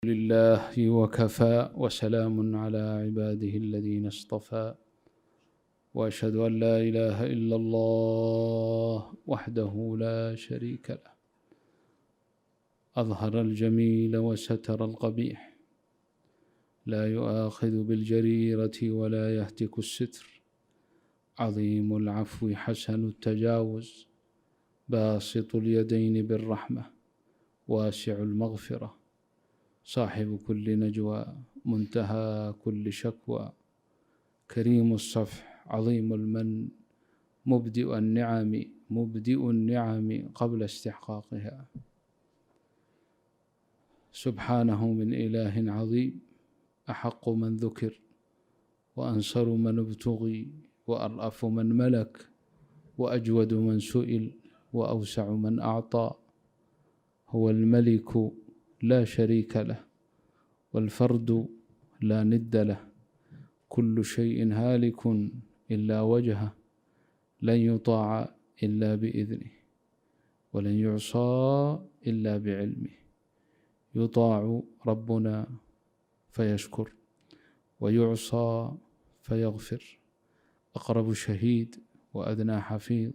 لله وكفى وسلام على عباده الذين اصطفى وأشهد أن لا إله إلا الله وحده لا شريك له أظهر الجميل وستر القبيح لا يؤاخذ بالجريرة ولا يهتك الستر عظيم العفو حسن التجاوز باسط اليدين بالرحمة واسع المغفرة صاحب كل نجوى منتهى كل شكوى كريم الصفح عظيم المن مبدئ النعم قبل استحقاقها سبحانه من إله عظيم أحق من ذكر وأنصر من ابتغي وأرأف من ملك وأجود من سئل وأوسع من أعطى هو الملك لا شريك له والفرد لا ند له كل شيء هالك إلا وجهه لن يطاع إلا بإذنه ولن يعصى إلا بعلمه يطاع ربنا فيشكر ويعصى فيغفر أقرب شهيد وأدنى حفيظ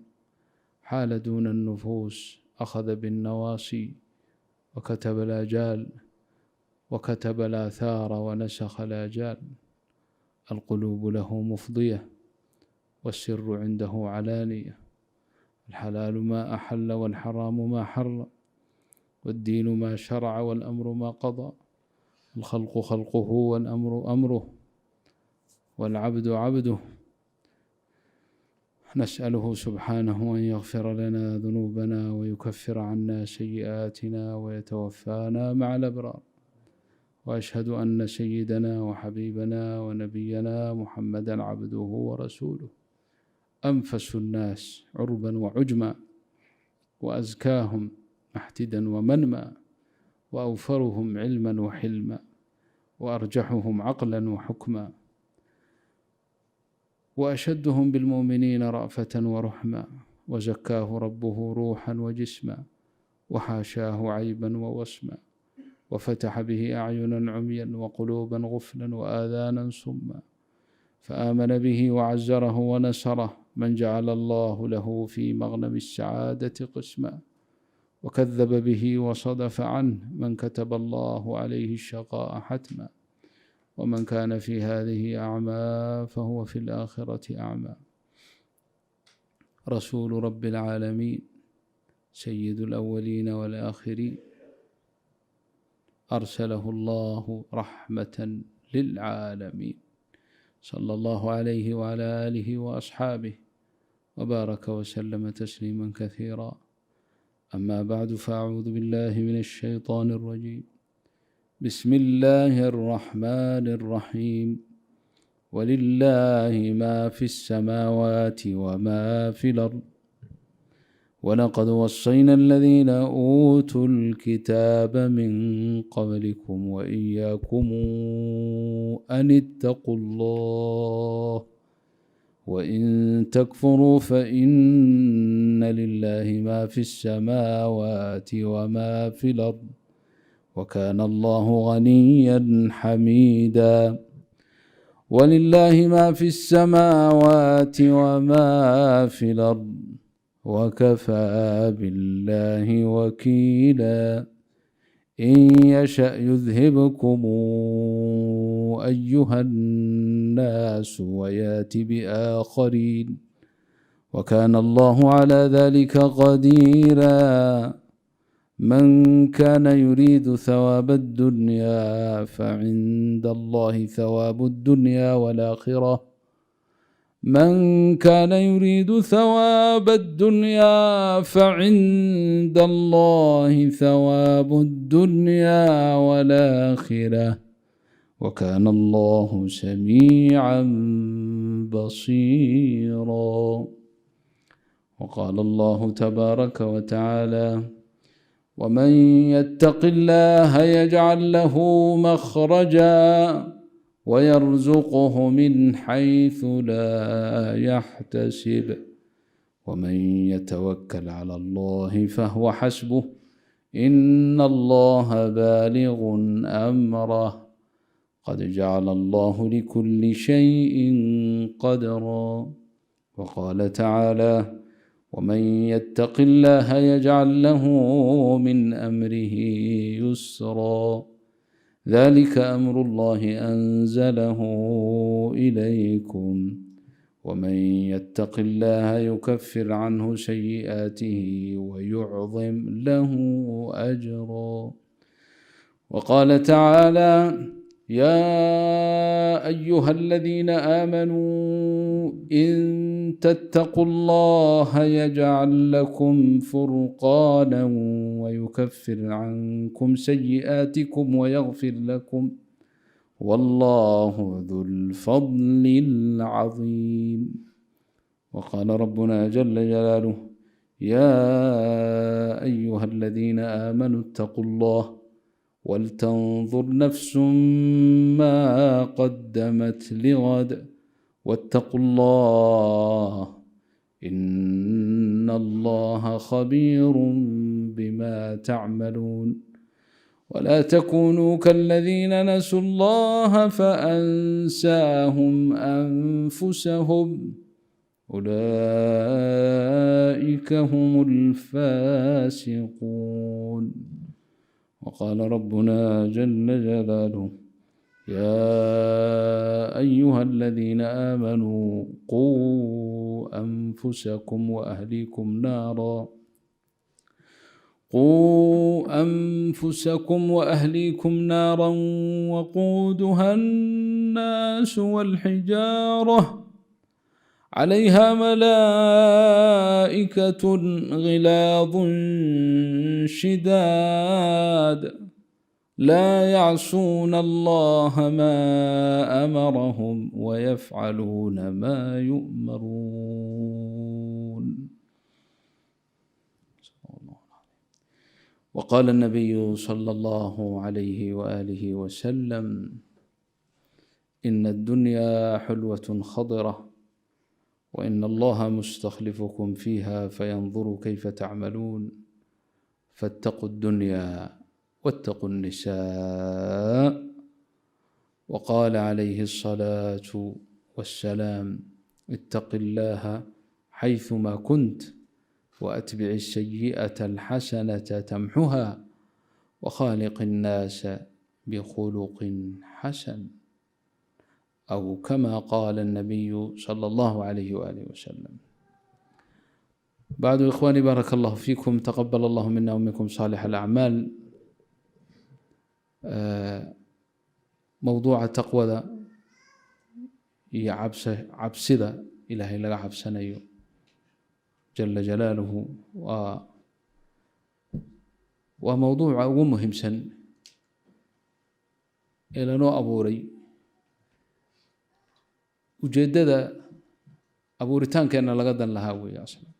حال دون النفوس أخذ بالنواصي وكتب الآجال وكتب الآثار ونسخ الآجال القلوب له مفضية والسر عنده علانية الحلال ما أحل والحرام ما حرم والدين ما شرع والأمر ما قضى الخلق خلقه والأمر أمره والعبد عبده نسأله سبحانه أن يغفر لنا ذنوبنا ويكفر عنا سيئاتنا ويتوفانا مع الأبرار وأشهد أن سيدنا وحبيبنا ونبينا محمدا عبده ورسوله أنفس الناس عربا وعجما وأزكاهم محتدا ومنما وأوفرهم علما وحلما وأرجحهم عقلا وحكما وأشدهم بالمؤمنين رأفة ورحمة وزكاه ربه روحا وجسما وحاشاه عيبا ووسما وفتح به أعينا عميا وقلوبا غفلا وآذانا صما فآمن به وعزره ونصره من جعل الله له في مغنم السعادة قسما وكذب به وصدف عنه من كتب الله عليه الشقاء حتما ومن كان في هذه أعمى فهو في الآخرة أعمى رسول رب العالمين سيد الأولين والآخرين أرسله الله رحمة للعالمين صلى الله عليه وعلى آله وأصحابه وبارك وسلم تسليما كثيرا أما بعد فأعوذ بالله من الشيطان الرجيم بسم الله الرحمن الرحيم ولله ما في السماوات وما في الأرض ولقد وصينا الذين أوتوا الكتاب من قبلكم وإياكم أن اتقوا الله وإن تكفروا فإن لله ما في السماوات وما في الأرض وكان الله غنيا حميدا ولله ما في السماوات وما في الأرض وكفى بالله وكيلا إن يشأ يذهبكم أيها الناس ويات بآخرين وكان الله على ذلك قديرا من كان يريد ثواب الدنيا فعند الله ثواب الدنيا والآخرة من كان يريد ثواب الدنيا فعند الله ثواب الدنيا والآخرة وكان الله سميعا بصيرا وقال الله تبارك وتعالى ومن يتق الله يجعل له مخرجا ويرزقه من حيث لا يحتسب ومن يتوكل على الله فهو حسبه إن الله بالغ أمره قد جعل الله لكل شيء قدرا. وقال تعالى: ومن يتق الله يجعل له من أمره يسرا ذلك أمر الله أنزله إليكم ومن يتق الله يكفر عنه سيئاته ويعظم له أجرا. وقال تعالى: يا أيها الذين آمنوا إن تتقوا الله يجعل لكم فرقانا ويكفر عنكم سيئاتكم ويغفر لكم والله ذو الفضل العظيم. وقال ربنا جل جلاله: يا أيها الذين آمنوا اتقوا الله ولتنظر نفس ما قدمت لغد واتقوا الله إن الله خبير بما تعملون. ولا تكونوا كالذين نسوا الله فأنساهم أنفسهم أولئك هم الفاسقون. وقال ربنا جل جلاله: يا أيها الذين آمنوا قوا أنفسكم وأهليكم نارا وقودها الناس والحجارة عليها ملائكة غلاظ شداد لا يعصون الله ما أمرهم ويفعلون ما يؤمرون. وقال النبي صلى الله عليه وآله وسلم: إن الدنيا حلوة خضرة وإن الله مستخلفكم فيها فينظر كيف تعملون فاتقوا الدنيا واتقوا النساء. وقال عليه الصلاة والسلام: اتق الله حيثما كنت وأتبع السيئة الحسنة تمحها وخالق الناس بخلق حسن، أو كما قال النبي صلى الله عليه وآله وسلم. بعد إخواني بارك الله فيكم، تقبل الله منا ومنكم صالح الأعمال. موضوع تقوى iyo cabsida ilaahay laga cabsanayo jala jalaaluhu waa mowduuca ugu muhiimsan ee lanoo abuuray. ujeeddada abuuritaankeenna laga dan lahaa weeye aslan,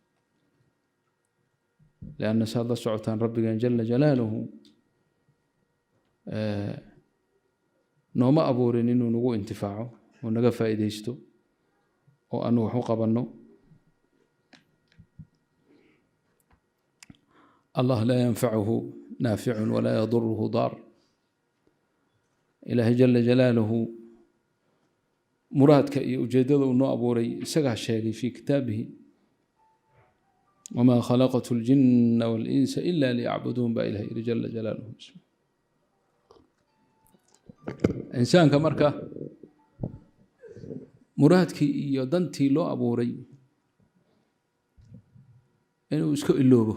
leanna saad la socotaan rabbigeen jala jalaaluhu nooma abuurin inuu nagu intifaaco oo naga faa'iidaysto oo aanu wax u qabanno. allah laa yanfacuhu naaficun walaa yaduruhu daar. ilaahay jala jalaaluhu muraadka iyo ujeeddada uu noo abuuray isagaa sheegay fii kitaabihi: wamaa khalaqtu ljinna waalinsa ila liyacbuduun baa ilahay yidhi jala jalaaluhu. insaanka marka muraadkii iyo dantii loo abuuray inuu iska iloobo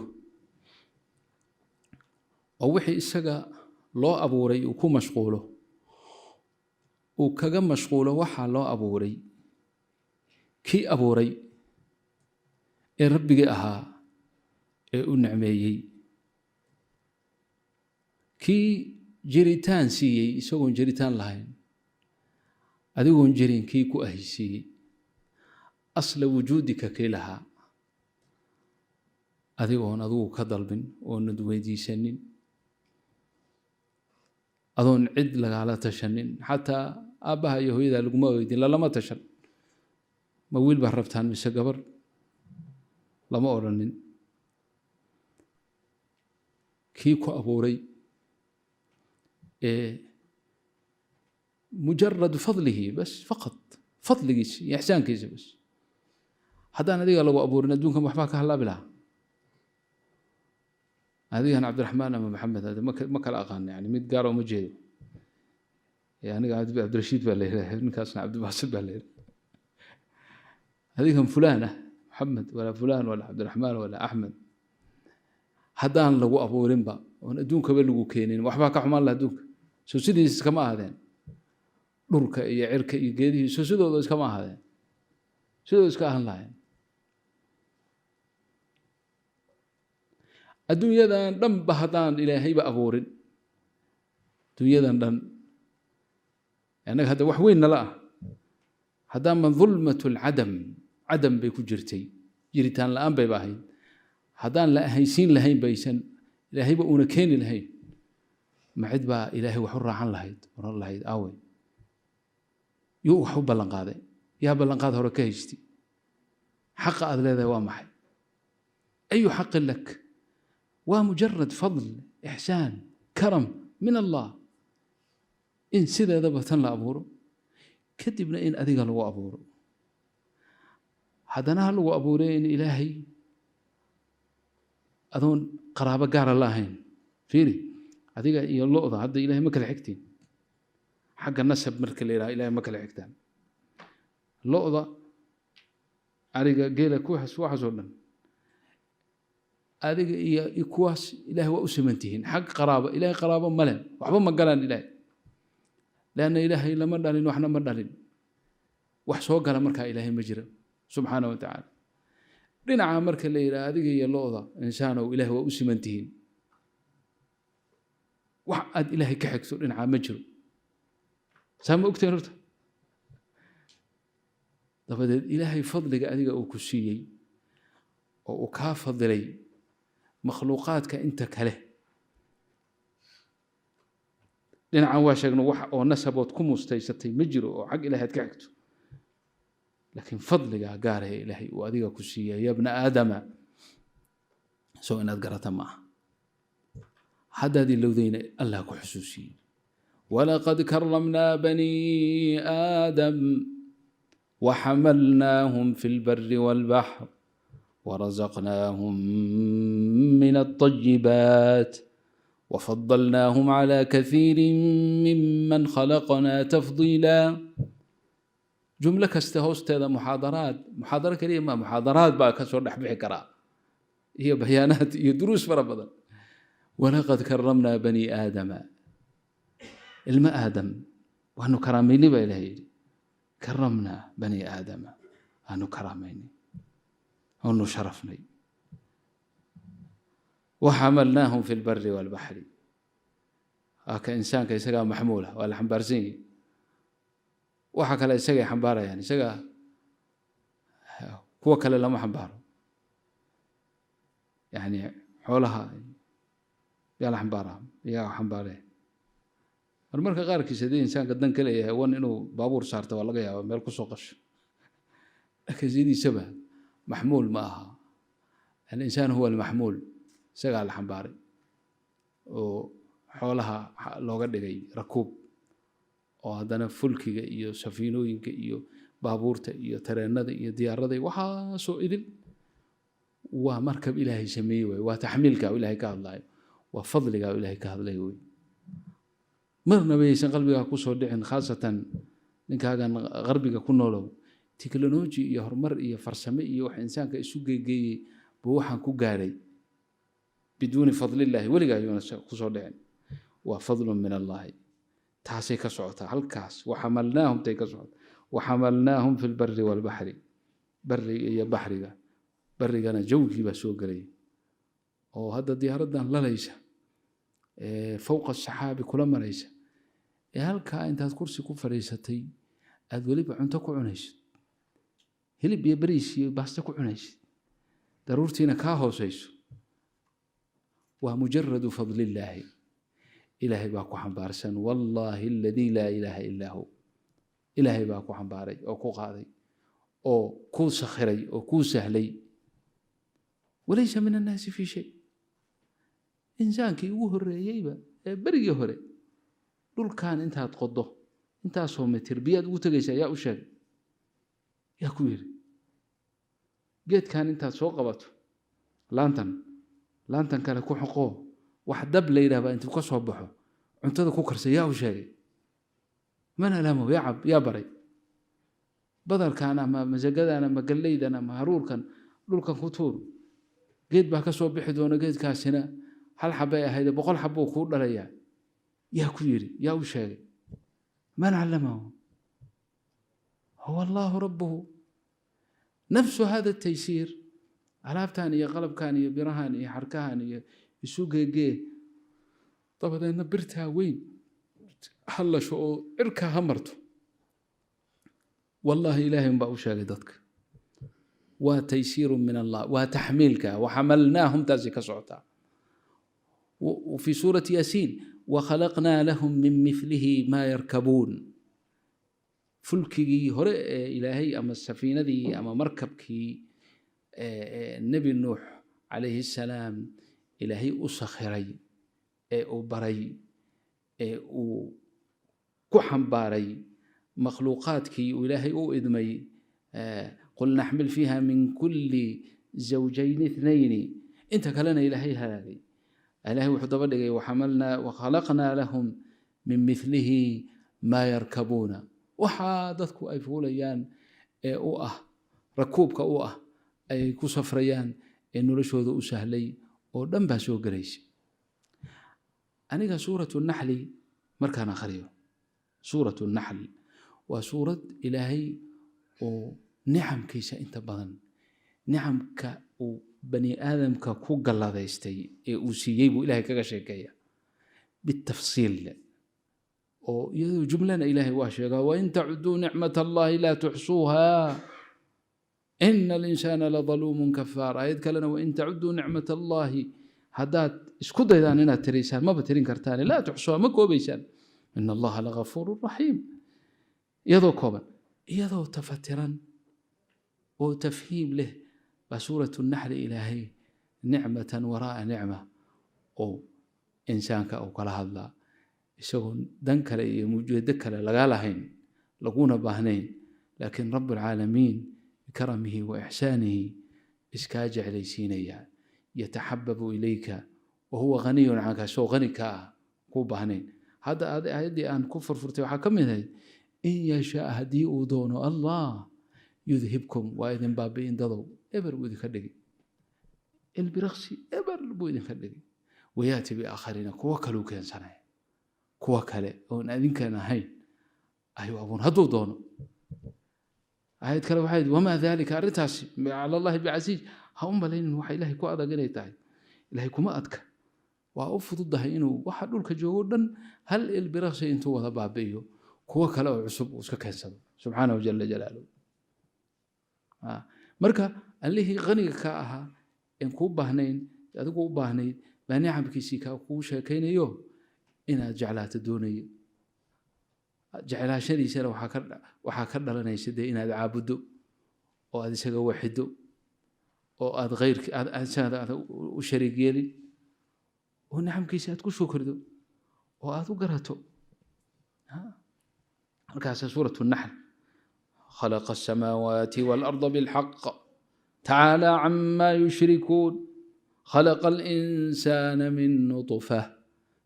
oo wixii isaga loo abuuray uu ku mashquulo, uu kaga mashquulo waxaa loo abuuray kii abuuray ee rabbigii ahaa ee u nicmeeyey, kii jiritaan siiyey isagoon jiritaan lahayn, adigoon jirin kii ku ahaysiiyey, asla wujuudika kii lahaa, adigoon adigu ka dalbin oonad weydiisanin, adoon cid lagaala tashanin. xataa aabbaha iyo hooyadaa laguma weydiin, lalama tashan. ma wiil baa rabtaan mise gabar? lama odhanin. كيكو أبوري مجرد فضله بس فقط فضل كيس إحسان كيس بس هذا أنا ديك لو أبورنا دونكم وحباك هلا بلا هذه أنا عبد الرحمن أما محمد هذا ما كلا أغاني يعني ميت قارو مجيد يعني قاعد عبد الرشيد بالليل نكاسنا عبد الباسط بالليل هذيهم فلانة محمد ولا فلان ولا عبد الرحمن ولا أحمد هذان لو أبورين با ونأدونك بلغو كينين وحباك حمان الله دونك سو سيديس كما هذين dhulka iyo cirka iyo geedihiisu sidooda iskama ahaadeen sidooda iska ahan lahayn adduunyadan dhanba haddaan ilaahayba abuurin adduunyadan dhan annaga hadda wax weyn nala ah haddaan man dulmatul cadam bay ku jirtay jiritaan la-aan bayba ahayd haddaan la ahaysiin lahayn baysan ilaahayba uuna keeni lahayn ma cid baa ilaahay wax u raacan lahayd oran lahayd aawey yuu wax u ballan qaaday yaa ballan qaad hore ka haysti xaqa aad leedahay waa maxay ayu xaqin lak waa mujarad fadl ixsaan karam min allah in sideedaba tan la abuuro kadibna in adiga lagu abuuro haddana ha lagu abuuray in ilaahay adoon qaraabo gaara la ahayn fiiri adiga iyo lo-da hadda ilaahay ma kala xigtiin حق النسب مرك اللي إلى مكل حكتان لقضة أريجا جيلا كوحس واحد ولا أريجا يكواس إله وأسمنتهن حق قرابة إله قرابة ملن وحبهم ما قالن إله لأن إله إلا مدلين وإحنا مدلين وحسوا قال مركا إله مجرى سبحانه وتعالى لنا عامرك اللي إلى أريجا يلقضة إنسان وإله وأسمنتهن وحد إله كحكسو لنا عامجرى سام أكتر رت dabadeed ilaahay fadliga adiga uu ku siiyey oo uu kaa fadilay makhluuqaadka inta kale dhinacan waa sheegno wax oo nasabood ku mustaysatay ma jiro oo xag ilaahay ka xigto laakiin fadliga gaaraya ilaahay uu adiga ku siiyey ya ibna aadama soo inaad garata ma aha haddaadii lowdayna allah ku xusuusiyey ولقد كرمنا بني آدم وحملناهم في البر والبحر ورزقناهم من الطيبات وفضلناهم على كثير ممن خلقنا تفضيلا جملة كاستهوست هذا محاضرة كريمة محاضرات بقى كسر نحب حكرا هي بيانات هي دروس فربضا ولقد كرمنا بني آدم الماء آدم وأنه كراميني بإلهي كرمنا بني آدم أنه كراميني وأنه شرفني وحملناهم في البر والبحر كإنسان كيسقى محمولة ولا حنبارزين وحكى لا يسقى حنبارة يعني سقى هو كلا لما حنباره يعني حولها يا حنبارة يا حنباره marka qaarkiis hadii insaanka dan kale yahay wan inuu baabuur saarto waa laga yaabaa meel ku soo qasho laakiin sidiisaba maxmuul ma aha al-insaan huwa al-mahmuul isaga la xambaaray oo xoolaha looga dhigay rakuub oo haddana fulkiga iyo safiinooyinka iyo baabuurta iyo tareenada iyo diyaarada waxa soo idin waa markab ilaahay sameeyay waa taxmiilka ilaahay ka hadlayo waa fadliga ilaahay ka hadlayo marna baysan qalbiga ku soo dhicin khaasatan ninkaagan qarbiga ku noolow tiknoolaji iyo horumar iyo farsamo iyo wax insaanka isu geeyay buu waxaan ku gaaray biduuni fadlillahi waliga ayuuna ku soo dhicin waa fadlun min allah taasay ka socotaa halkaas waxamalnaahum tay ka socota waxamalnaahum fil barri wal bahri barri iyo bahriga barrigana jawgii baa soo galay oo hadda diyaaradan lalaysa fawqa saxaabi kula maraysa halka intaad kursi ku fariisatay aad waliba cunto ku cunaysid hilib iyo bariis iyo baasta ku cunaysid daruurtiina ka hoosayso waa mujarradu fadlillaahi ilaahay baa ku xambaarsan wallaahi alladii laa ilaaha illaa hu ilaahay baa ku xambaaray oo ku qaaday oo ku sakhiray oo ku sahlay walaysa min annaasi fii shay insaankii ugu horreeyeyba ee berigii hore dhulkan intaad qodo intaasoo mitir biyaad ugu tegaysaa yaa u sheegay yaa ku yidhi geedkan intaad soo qabato laantan kale ku xoqoo wax dab la yidhahbaa intuu ka soo baxo cuntada ku karsa yaa u sheegay man alamo yaa baray badarkan ama masagadan ama gallaydan ama haruurkan dhulkan ku tuur geed baa ka soo bixi doona geedkaasina hal xabay ahayd 100 xabuu kuu dhalayaa yaa ku yidhi yaa u sheegay man allamahu huwa allahu rabbuhu nafsu hada taysiir alaabtan iyo qalabkan iyo birahan iyo xarkahan iyo isu geegee dabadeedna birtaa weyn hallasho oo cirka ha marto wallahi ilaahay baa u sheegay dadka waa taysiir min allah waa taxmiilka waxamalnaahum taasi ka socotaa وفي سورة ياسين وخلقنا لهم من مثله ما يركبون فلكي هر إلهي أما السفينة دي أما مركبكي النبي نوح عليه السلام إلهي أسخري أبري وكحم باري مخلوقاتكي وإلهي أؤدمي قل نحمل فيها من كل زوجين 2 انت كلنا إلهي هذه إلهي وحده بدقي وخلقنا لهم من مثله ما يركبون وحادثكو أي فوليان ركوبك أي كسفريان إنه لشوذ أسهلي ودم باسو قريش أنيقى سورة النحل مركان آخرية سورة النحل وسورة إلهي ونعم كيسا انت بدن نعم بني آدم كوغ الله دايستي وسييب إلهي كغشيكيا بالتفصيل ويدو جملة إلهي واشيغا وإن تعدوا نعمة الله لا تحصوها إن الإنسان لظلوم كفار آيات كلنا وإن تعدوا نعمة الله هدات اسكود إذا أننا تريسان ما بترين كرتاني لا تحصوها مكو بيسان إن الله لغفور رحيم يدو كوبا يدو تفترا وتفهيم له بسورة النحل إلهي نعمة وراء نعمة أو إنسانك أو كلا هذا يسون دنك لي موجودك لغالهين لقونا باهنين لكن رب العالمين بكرمه وإحسانه إسكاج علي سينيا يتحبب إليك وهو غني عنك سو غنيك كو باهنين هذا أن كفر فرتي وحكم إن يشاء هدي دون الله يذهبكم وإذن بابين ضلوا إبر بودي خدقي البرخسي إبر بودي خدقي وياتي بآخرين كوكلو كان سنة كوكله ونادين كان هاي أيوة أبون هدو دونه آيات كلا واحد وما ذلك أرتاس على الله بعزيز هم بلين وحي إلهي كو أدا قلي تاعي إلهي كما أدك وأفضل الضهينو واحد لك جودا هل البرخسي انتو وذا بابيو كوكله عصب وسككسب سبحانه جل جلاله marka allihii qaniga ka ahaa in ku baahnayn adigu u baahnayd baa nicamkiisii ka ku sheekaynayo inaad jeclaato doonayo jeclaashadiisana waxaa ka dhalanaysa inaad caabudo oo aad isaga waxido oo aad qeyrki aad u shariig yeelin oo nicamkiisii aad ku shukrido oo aad u garato markaas suuratu nahl خلق السماوات والأرض بالحق تعالى عما يشركون خلق الإنسان من نطفة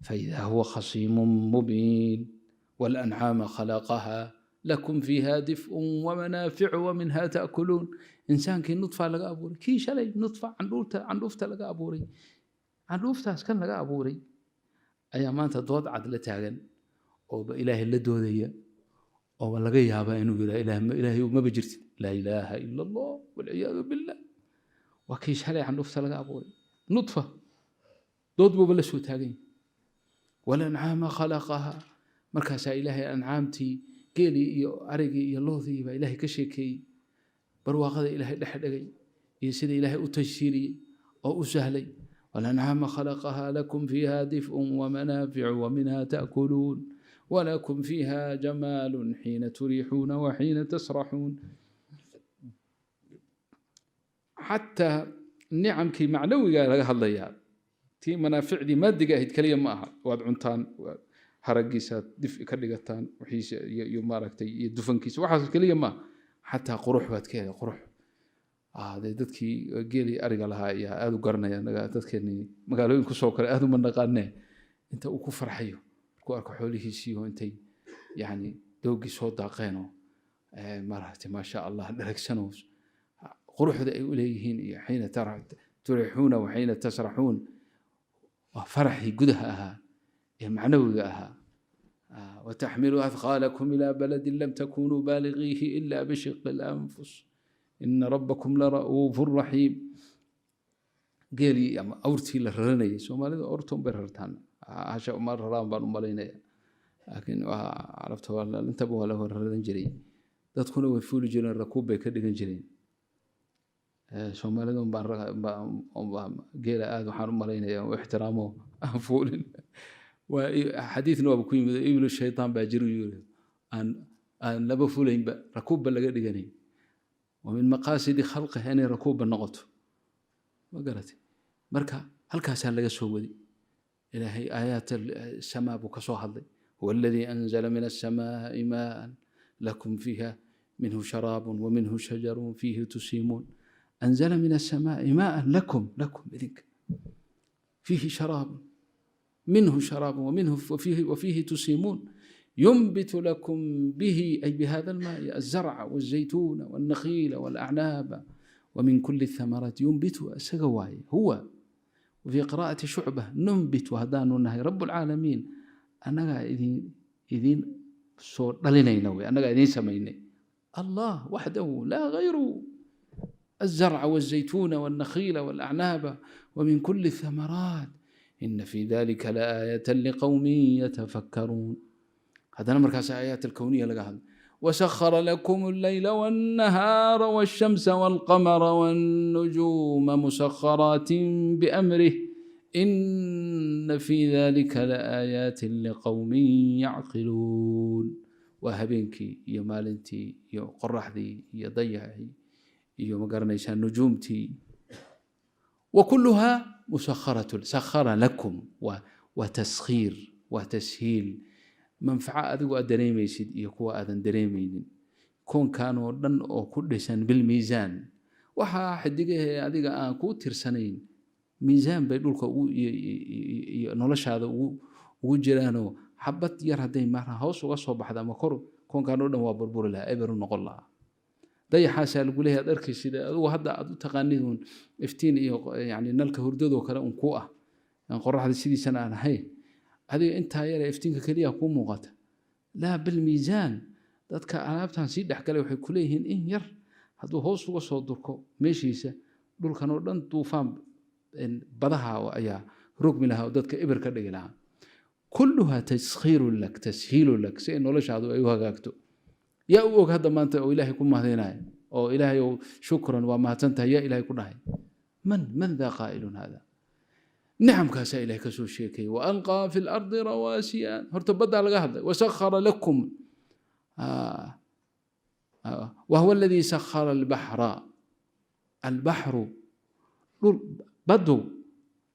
فإذا هو خصيم مبين والأنعام خلقها لكم فيها دفء ومنافع ومنها تأكلون إنسان كي نطفة لقى أبوري كي شلي نطفة عن لوفتا لقى أبوري عن لوفتا كان لقى أبوري أيامان تضوض عدلتها أو بإله اللدودية أو لقى يابا إنه إلهي ما بجرت لا إله إلا الله والعياذ بالله وكيش هلي عن لوفتا لقى أبوري نطفة ضد ببلشوا تاقين والأنعام خلقها مركز إلهي أنعامتي قيلي أرقي يلوذي إلهي كشيكي برواقضي إلهي لحدقي يسير إلهي أتشيري أو أسهلي والأنعام خلقها لكم فيها دفء ومنافع ومنها تأكلون ولكم فيها جمال حين تريحون وحين تسرحون حتى النعم كي معنوي قال الله تي منافع دي مادة هيد كلية معها واد عنتان هرقيسات دفء كدقتان وحيس يماركتي يدفن كيس وحاس كلية ما حتى قروح بات كذا قروح dadkii geeli ariga lahaa ayaa aad u garanaya dadkeennii magaalooyinku soo kale aad uma naqaanee inta uu ku farxayo markuu arko xoolihiisii oo intay yani doogii soo daaqeenoo maaragtay maasha allah dharagsanoo quruxda ay u leeyihiin iyo xiina turixuuna wa xiina tasraxuun waa faraxii gudaha ahaa ee macnawiga ahaa وتحملوا أثقالكم إلى بلد لم تكونوا بالغيه إلا بشق الأنفس إن ربكم لرؤوف رحيم قالي أورتي لرني سومالي أورتهم بررتان عشاء مرة رام بانو مالينا لكن عرفت والله انتبهوا له الرن جري تدخلوا ويفولوا جيل الركوب بكدقن جرين سومالي دون قال آذو حرم مالينا واحترامه أنفول وحديث نواب كوين إبن الشيطان باجروا يقول أن لبفولين ركوب بلقدقني ومن مقاصد خلقه أن ركوب النقط ما قالت مركا هل كاسان لقى سودي إلهي آيات السماء بكسو هذي هو الذي أنزل من السماء ماء لكم فيها منه شراب ومنه شجر فيه تسيمون أنزل من السماء ماء لكم إذنك فيه شراب منه شراب ومنه وفيه تسيمون ينبت لكم به أي بهذا الماء الزرع والزيتون والنخيل والأعناب ومن كل الثمرات ينبت سقواي هو وفي قراءة شعبة ننبت وهدان النهي رب العالمين أنا إذين صور لنا نوي أنا إذين سميني الله وحده لا غيره الزرع والزيتون والنخيل والأعناب ومن كل الثمرات إن في ذلك لآية لقوم يتفكرون هذا مركز آيات الكونية لقاها وسخر لكم الليل والنهار والشمس والقمر والنجوم مسخرات بأمره إن في ذلك لآيات لقوم يعقلون وهبينكي يا مالنتي يا قرحذي يا ضيعي يا مقرنيشان نجومتي وكلها مسخرة سخر لكم وتسخير وتسهيل منفعة أدقوا أدريميسيد يكوا أذن دريمين كون كانوا دن أو كل سنة بالميزان وحا حدقه أدقى كو ترسنين ميزان بيدولك نولش هذا وجرانو حبت يرهدين معها هوس وصوب بحدا مكرو كون كانوا دن وابربور لها إبرو نقول لها ضي حاسة لقول لها أدركي سيدا وهذا تقانيدون افتين يعني نلك هردود وكلا أنكوة يعني قرح هذا سيدي سنة أنا هاي هذه أنت يا افتينك كليا كون مغات لا بالميزان dadka alaabtan si dhaxgalay waxay ku leeyihiin in yar haduu hoos uga soo durko meeshiisa dhulkan oo dhan duufaan badaha ayaa rogmi lahaa oo dadka ibir ka dhigi lahaa kulluha tashiilu lak si noloshaadu ay u hagaagto yaa u og hadda maanta oo ilaahay ku mahadinay oo ilaahay oo shukran wa mahadsantahay yaa ilaahay ku dhahay man dha qaa'ilun hada نعم كاسا إلهي كسو شيكي وألقى في الأرض رواسيا هرتبدا لغا هذا وسخر لكم وهو الذي سخر البحر بدو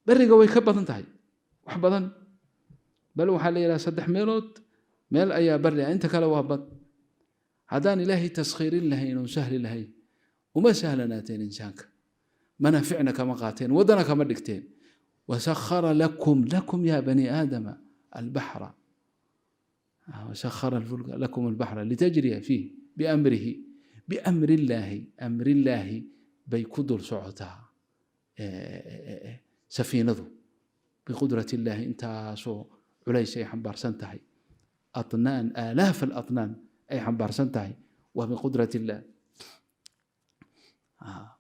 برقا ويكبض انتهي وحبضا بل وحالي إلى سدح ميلوت ميل أيا بري أنت كلا وهبط هدان إلهي تسخير لهين وسهل لهين وما سهلناتين إنسانك منافعنا كما قاتين ودنا كما دكتين وسخر لكم يا بني آدم البحر وسخر الفلك لكم البحر لتجري فيه بأمر الله بيقدر سعتها سفينة بقدرة الله انت سو عليس أي حنبار سنتهي أطنان آلاف الأطنان أي حنبار سنتهي وبقدرة الله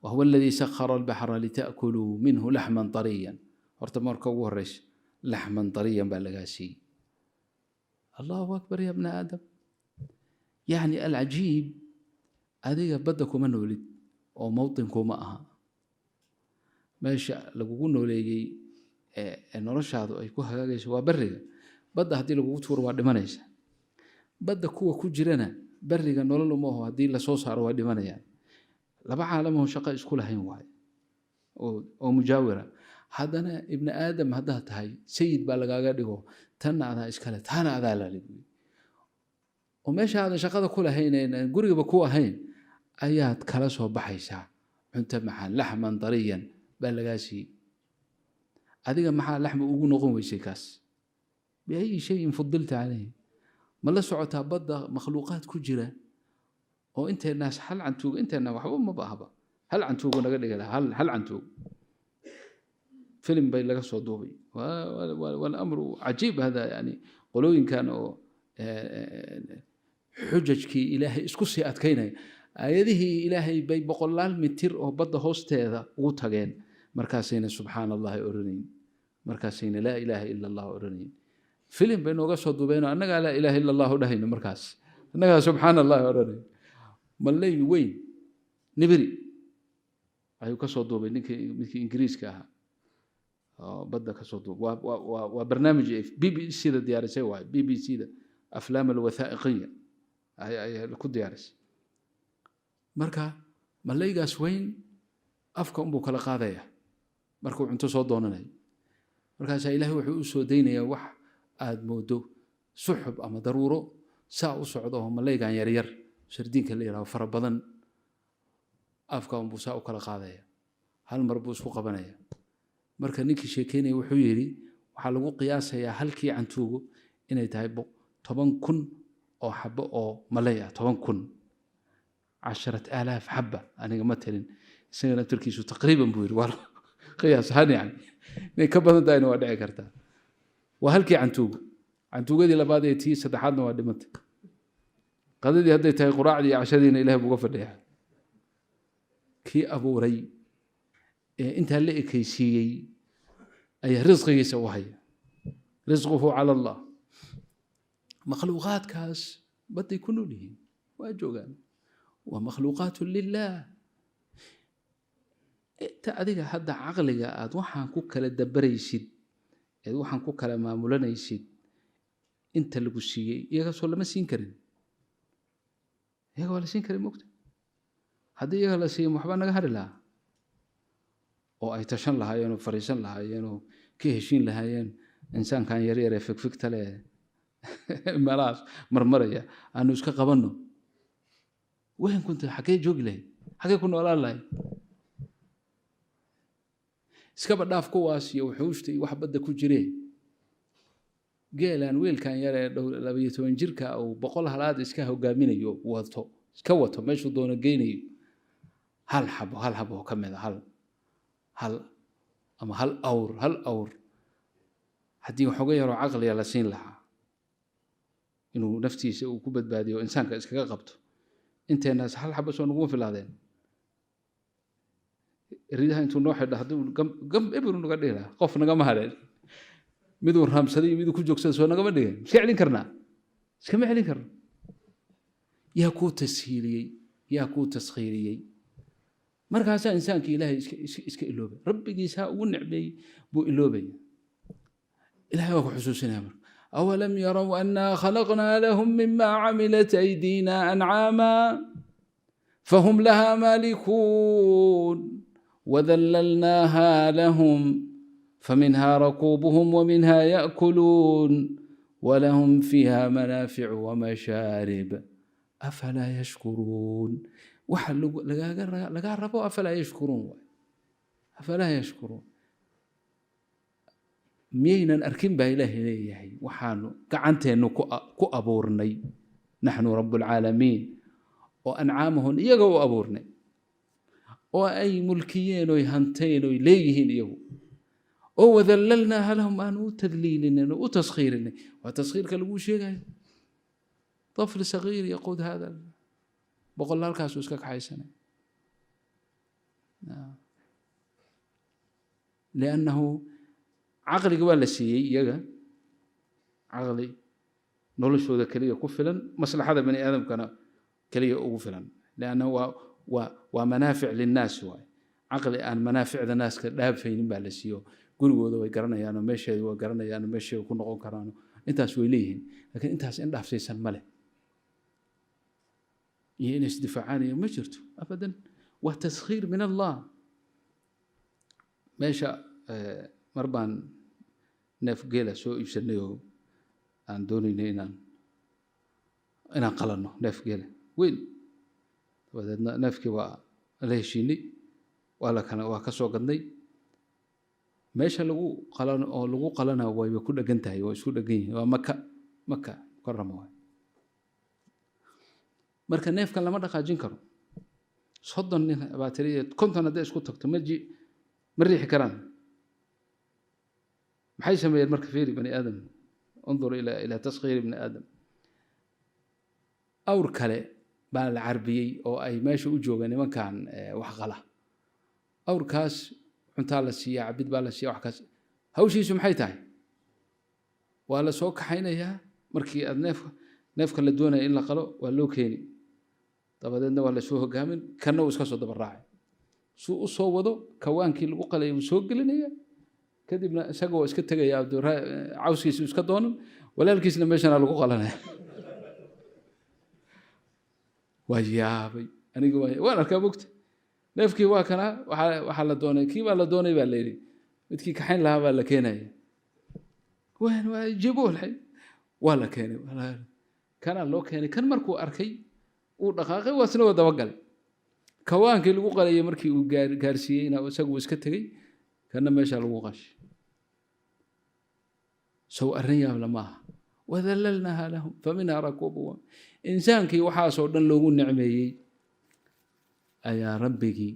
وهو الذي سخر البحر لتأكلوا منه لحما طريا ارتمر كورش لحما طريا بلغاسي الله أكبر يا ابن آدم يعني العجيب هذه بدكم من ولد أو موطنكم معها ماشي لو قلنا لي إنه رشاد أي كوها جالس وبرجع بدأ هدي لو قلت وروا دمانيس بدأ كوا كجرنا برجع نقول له ما هو هدي لصوص عروا دمانيا لبع عالمه شقة إسكولها هين واحد أو مجاورة haddana ibni aadam haddaad tahay sayid baa lagaaga dhigo tanna adaa iskale taana adaa lalibuy oo meesha aadan shaqada ku lahayn gurigaba ku ahayn ayaad kala soo baxaysaa cunto maxaan laxman dariyan baa lagaa siiyey adiga maxaa laxma ugu noqon weysay kaas biayi shayin fudilta calayhi ma la socotaa badda makhluuqaad ku jira oo inteenaas hal cantuuga inteena waxba ma baahaba hal cantuuga naga dhigi lahaa hal cantuug فيلم بين لك صدوبي والأمر عجيب هذا يعني قلوين كانوا حجج كي إلهي اسكسي أتكينا هذه إلهي بي بقلال متر أو بض هوست هذا وتجين مركزين سبحان الله أرنين مركزين لا إله إلا الله أرنين فيلم بين لك صدوبين أنا لا إله إلا الله دهين مركز أنا سبحان الله أرنين ملي وين نبري أيوة كصدوبين نك إنجليز كها بدك صدوق وبرنامج بي بي سي ده ديارسي واي بي بي سي ده افلام الوثائقيه هي كل ديارس marka malaygaas weyn afka umbu kala qaadaya markuu cunto soo doonanay markaas ilaahay wuxuu u soo deynaya wax aad moodo suxub ama daruuro saa u socdo malaygan yar yar shardiinka la yiraahdo fara badan afka umbu saa u kala qaadaya hal mar buu isku qabanaya marka ninkii sheekeynay wuxuu yiri waxa lagu qiyaasayaa halkii cantuugo inay tahay 10,000 oo xabo oo malay ah 10,000 10,000 حبه aniga ma talin isagana turkiisu taqriiban buu yiri war qiyaas han yani inay ka badan tahay waa dhici kartaa waa halkii cantuugadii labaad ee tii saddexaadna waa dhimantay qadadii hadday tahay quraacdii iyo cashadiina ilaahay buuga fadhiyaa kii abuuray انت اللي كيسيي اي رزقي يسوي رزقه على الله مخلوقات كاس بده يكونوا له واجوغان ومخلوقات لله انت اديك هذا عقلك اد waxaan ku kala dabaraysid waxaan ku kala maamulanaysid inta lagu siiyay iyaga soo lama siin karin iyaga wala siin karin mugta hadii iyaga la siiyo waxba naga hari lahaa oo ay tashan lahaayeen oo fariisan lahaayeen oo ka heshiin lahaayeen insaankan yar yar ee fikfigta leh malaas marmaraya aanu iska qabanno وين كنت حكي جوج لي حكي كنا ولا لا iskaba dhaaf kuwaas iyo wuxuushtii wax badda ku jireen geelan wiilkan yar ee 12 jirka oo 100 halaad iska hogaaminayo iska wato meeshu doono geynayo hal xabo kamid hal ama hal awr hadii waxooga yaro caqli la siin lahaa inuu naftiisa uu ku badbaadiyo insaanka iskaga qabto inteena hal xabo soo nagu filaadeen ridaha intuu noo xidha haduu gam ibru naga dhigla qof naga ma hadeen miduu raamsaday miduu ku joogsan soo naga ma dhigeen iska celin karnaa iska ma celin karno yaa ku tasxiiriyay markaas insaanka ilaahay iska iloobay rabbigiisa ugu nicmay buu iloobay ilaahay waa ku xusuusinaya أولم يروا أنا خلقنا لهم مما عملت أيدينا أنعاما فهم لها مالكون وذللناها لهم فمنها ركوبهم ومنها يأكلون ولهم فيها منافع ومشارب أفلا يشكرون وحلوا لقاربوا أفلا يشكرون مينا أركين با إلهي ليهي وحانو كعنتينو كو أبورني نحن رب العالمين وأنعامهن إيغو أبورني وأي ملكيين ويهنتين ويليهين إيغو وذللناها لهم أنو تذليلنا وتسخيرنا وتسخير كالبو شيء طفل صغير يقود هذا بقول الله الكاسوس كاك حيسنا لأنه عقلي قبل السيء يجا عقلي نولش هذا كليه كفلا مصلحة هذا بني آدم كان كليه كفلا لأنه ومنافع للناس هو عقلي أن منافع الناس كذاب فين بالسيء قولوا هذا ويقرنا يعني مشي وقرنا يعني مشي وكنا قرانه أنت سويليهن لكن أنت عند في سن مله ينس دفاعاني ما جرت أبدا وتسخير من الله ماشى mar baan neef geela soo iibsanay oo aan doonaynay inaan qalanno neef geela weyn. dabadeedna neefkii waa la heshiinay, waa ka soo gadnay. meesha lagu qalana wayba ku dhegan tahay, waa isku dhegan yihiin, waa maka mukarama waay. marka neefkan lama dhaqaajin karo. 30 nin baa tiriya 50 hadday isku tagto ma riixi karaan. maxay sameeyeen marka? fiiri bani aadam, انظر إلى تصغير ابن آدم. awr kale baa la carbiyey oo ay meesha u joogaan nimankan wax qala. awrkaas cuntaa la siiyaa, cabid baa la siiyaa, wax kaas hawshiisu maxay tahay? waa la soo kaxaynayaa. markii aad neefka la doonaya in la qalo waa loo keeni, dabadeedna waa la soo hogaamin, kanna uu iska soo daba raacay. suu u soo wado kawaankii lagu qalay uu soo gelinaya, kadibna isagoo iska tegaya cawskiisa iska doonan, walaalkiisna meeshana lagu qalanaya. waa yaabay aniga, waan arkaa bogta neefkii waa kana, waxaa la doonay, kii baa la doonay baa la yidhi, midkii kaxayn lahaa baa la keenaya. waa jebo lay waa la keenay, kanaa loo keenay. kan markuu arkay uu dhaqaaqay, waa isna daba galay. kawaankii lagu qalayay markii uu gaarsiiyeyna isagu iska tegey, kana meesha lagu qashay. sow arrin yaab lama aha. wadallalnaha lahum faminha rakubuhum. insaankii waxaasoo dhan loogu nicmeeyey ayaa rabbigii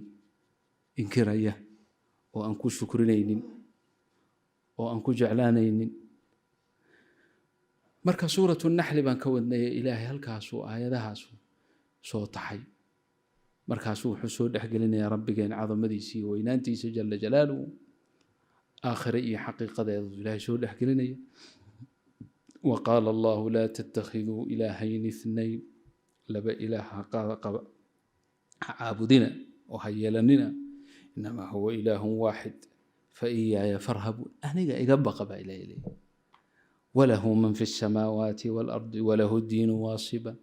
inkiraya oo aan ku shukrinaynin oo aan ku jeclaanaynin. marka suuratu naxli baan ka wadnay, ilaahay halkaasuu aayadahaasu soo taxay. markaasuu wuxuu soo dhexgelinayaa rabbigeen cadamadiisa iyo weynaantiisa jala jalaaluhu, aakhire iyo xaqiiqadeedu ilaahay soo dhexgelinaya. وقال الله لا تتخذوا إلهين اثنين. لبا إله عابدنا وهيلننا، إنما هو إله واحد فإياي فارهبون. أنا إقبق إليه. وله من في السماوات والأرض وله الدين واصبا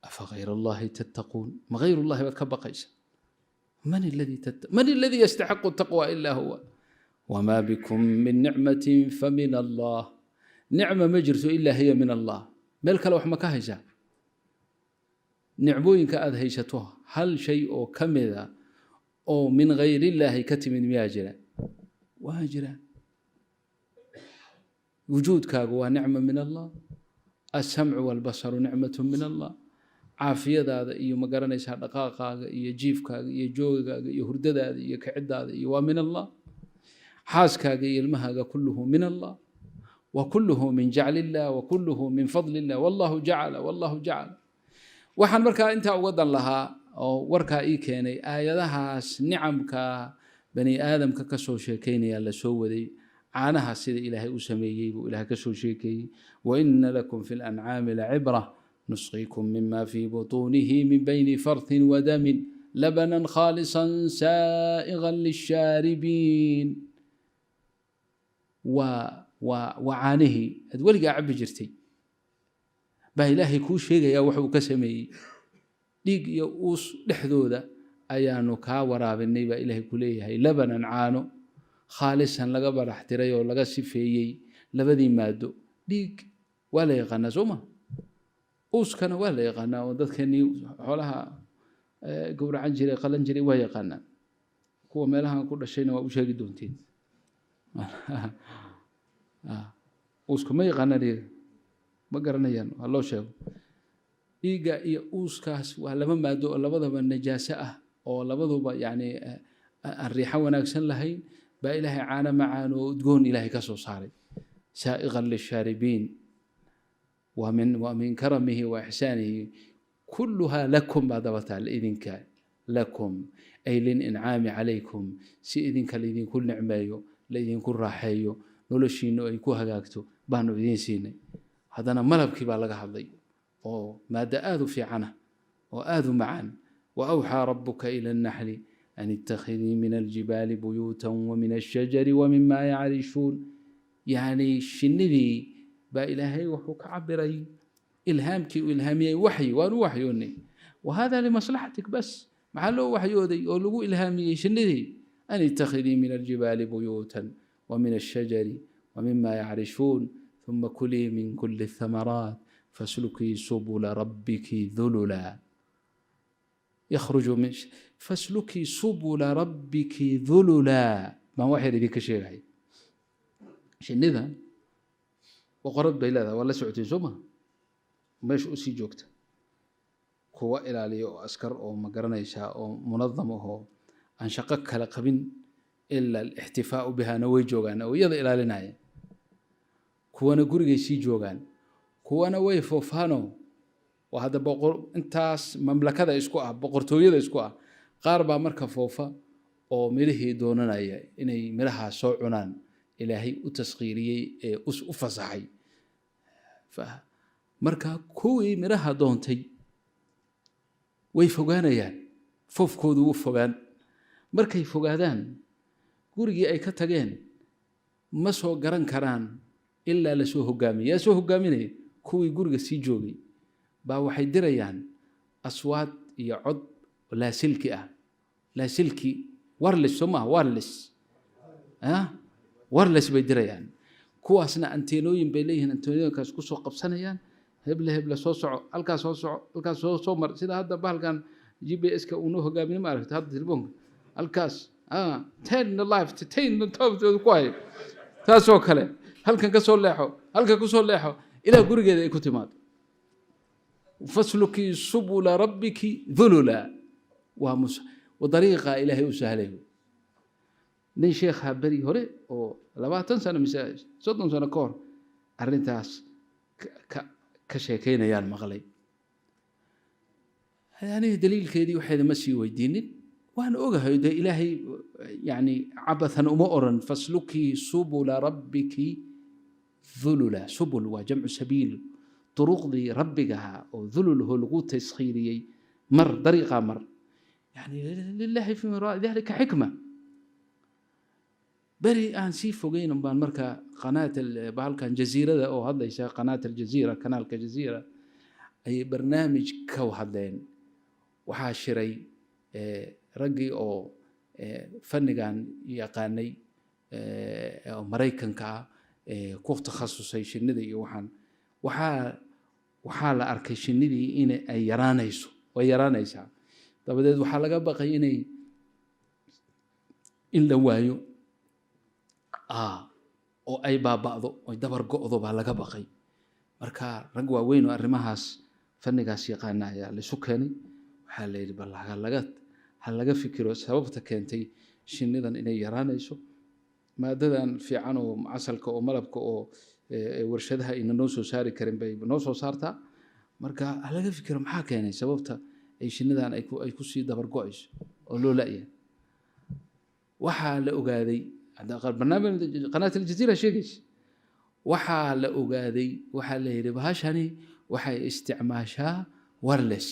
أفغير الله تتقون. ما غير الله بكبق إيسا. من الذي يستحق التقوى إلا هو. وما بكم من نعمة فمن الله. نعمة ما جرت إلا هي من الله. ملك لوح ما كهيسا نعبوين كأذ هيشتوها. هل شيء كمذا أو من غير الله كتم مياجرا واجرا. وجود كاغوا نعمة من الله. السمع والبصر نعمة من الله. عافية هذا إيو مقارنة يسهر دقاقا إيو جيفكا إيو جوغا إيو هرددا إيو كعدا إيو من الله. حاسكا إيو المهاga كله من الله، وكله من جعل الله، وكله من فضل الله. والله جعل waxaan markaa intaa uga dan lahaa oo warkaa ii keenay aayadahaas nicamka bani aadamka ka soo sheekaynaya la soo waday. caanaha sida ilaahay u sameeyey buu ilaahay ka soo sheekeeyey. وإن لكم في الأنعام لعبرة نسقيكم مما في بطونه من بين فرث ودم لبنا خالصا سائغا للشاربين. وعانه ولقى عب جرتي baa ilaahay kuu sheegayaa wuxuu ka sameeyey. dhiig iyo uus dhexdooda ayaanu kaa waraabinay baa ilaahay ku leeyahay. labanan caano khaalisan laga barax tiray oo laga sifeeyey labadii maado. dhiig waa la yaqaanaa soo ma, uuskana waa la yaqaanaa oo dadkeenii xoolaha gowracan jiray qalan jiray waa yaqaanaan. kuwa meelahan ku dhashayna waa u sheegi doonteen. uuska ma yaqaanaan iyaga, ma garanayaan, waa loo sheego. dhiigga iyo uuskaas waa laba maado oo labadaba najaaso ah oo labaduba yani aan riixo wanaagsan lahayn baa ilaahay caano macaan oo udgoon ilaahay ka soo saaray. saa'iqan lishaaribiin. ومن كرمه وإحسانه كلها لكم بعد بطال إذنك لكم أي للإنعام عليكم سي إذنك لإذن كل نعمايو لإذن كل راحيو نولشينو أي كو هاقاكتو بانو إذن سيني. هذا ملب كبا لغا حضي ماذا آذوا في عنه وآذوا معا. وأوحى ربك إلى النحل أن اتخذي من الجبال بيوتا ومن الشجر ومما يعرشون. يعني الشنذي با إلهي وحوك عبري إلهامك وإلهامي وحي وأنا وحيوني، وهذا لمصلحتك بس. محلو وحيودي ولو إلهامي شنذي أن اتخذي من الجبال بيوتا ومن الشجر ومما يعرشون ثم كلي من كل الثمرات فاسلكي سبل ربك ذللا يخرج من فاسلكي سبل ربك ذللا ما واحد ذيك شيء شنذا وقرب بيلاذا ولا سعتي زما مش أسي جوكت كوا إلى لي أسكر أو مقرنيشا أو منظمه أن شقك لقبن إلا الاحتفاء بها نوي جوغان أو يض إلى لناي كوانا قرقي سي جوغان كوانا ويفوفانو وهذا بقر انتاس مملكة اسكوا بقرتوية اسكوا قاربا مركا فوفا أو ملهي دونانايا إني ملها سوعنان إلهي أتسقيري أفصحي فمركا كوي ملها دونتي ويفوغانيا فوف كودو وفوغان مركا يفوغادان gurigii ay ka tageen ma soo garan karaan ilaa la soo hogaamiyo soo hogaaminay kuwii guriga sii joogay baa waxay dirayaan aswaad iyo cod la silki ah la silki wireless soma wireless bay dirayaan kuwaasna anteenooyin bay leeyihiin anteenooyinkaas ku soo qabsanayaan hebla soo soco halkaas soo mar sida hadda bahalkan GPS-ka uu noo hogaamin ma aragtay hadda telefoonka halkaas ten life to ten top kuway taasoo kale halkan ka soo leexo halka ku soo leexo ilaa gurigeeda ay ku timaado fasluki subula rabbiki dhulula wa dariiqa ilaahi u sahlay nin sheekha bari hore oo 20 sano mise 30 sano ka hor arintaas ka sheekeynayaan maqlay yani daliilkeedii waxay ma sii weydiinin وأنا أوجه ده إلهي يعني عبثا ومؤرا فاسلكي سبل ربك ذللا سبل وجمع سبيل طرق ذي ربكها وذلل هو الغوت تسخيري مر طريقة مر يعني لله في وراء ذلك حكمة بري أنسي فوقين بان مركا قناة بالكان جزيرة أو هذا يسا قناة الجزيرة كنال كجزيرة أي برنامج كو هذين وحاشري رجي أو فنجان يقاني أو مريكان كا كوف تخصصي شندي وحال أركي شندي إن يرانيسو ويرانيسا طب ده وحال جبقى إن لوايو أو أي بعضه ويدبر قاضو على جبقى مركا رجوا وين أرمهاس فنجاس يقانا يا لسكاني وحال يدبر لغات هل laga fikiro sababta keentay shinidan inay yaraanayso maadadan fiican oo asalka oo malabka oo warshadaha in noo soo saari karin bay noo soo saartaa marka hal laga fikiro maxaa keenay sababta ay shinidan ay ku sii dabar go'ayso oo loo laayahay waxa la ogaaday hada barnaamij qanaat al-jazeera sheegay waxa la ogaaday waxa la yiri bahashani waxay isticmaashaa wireless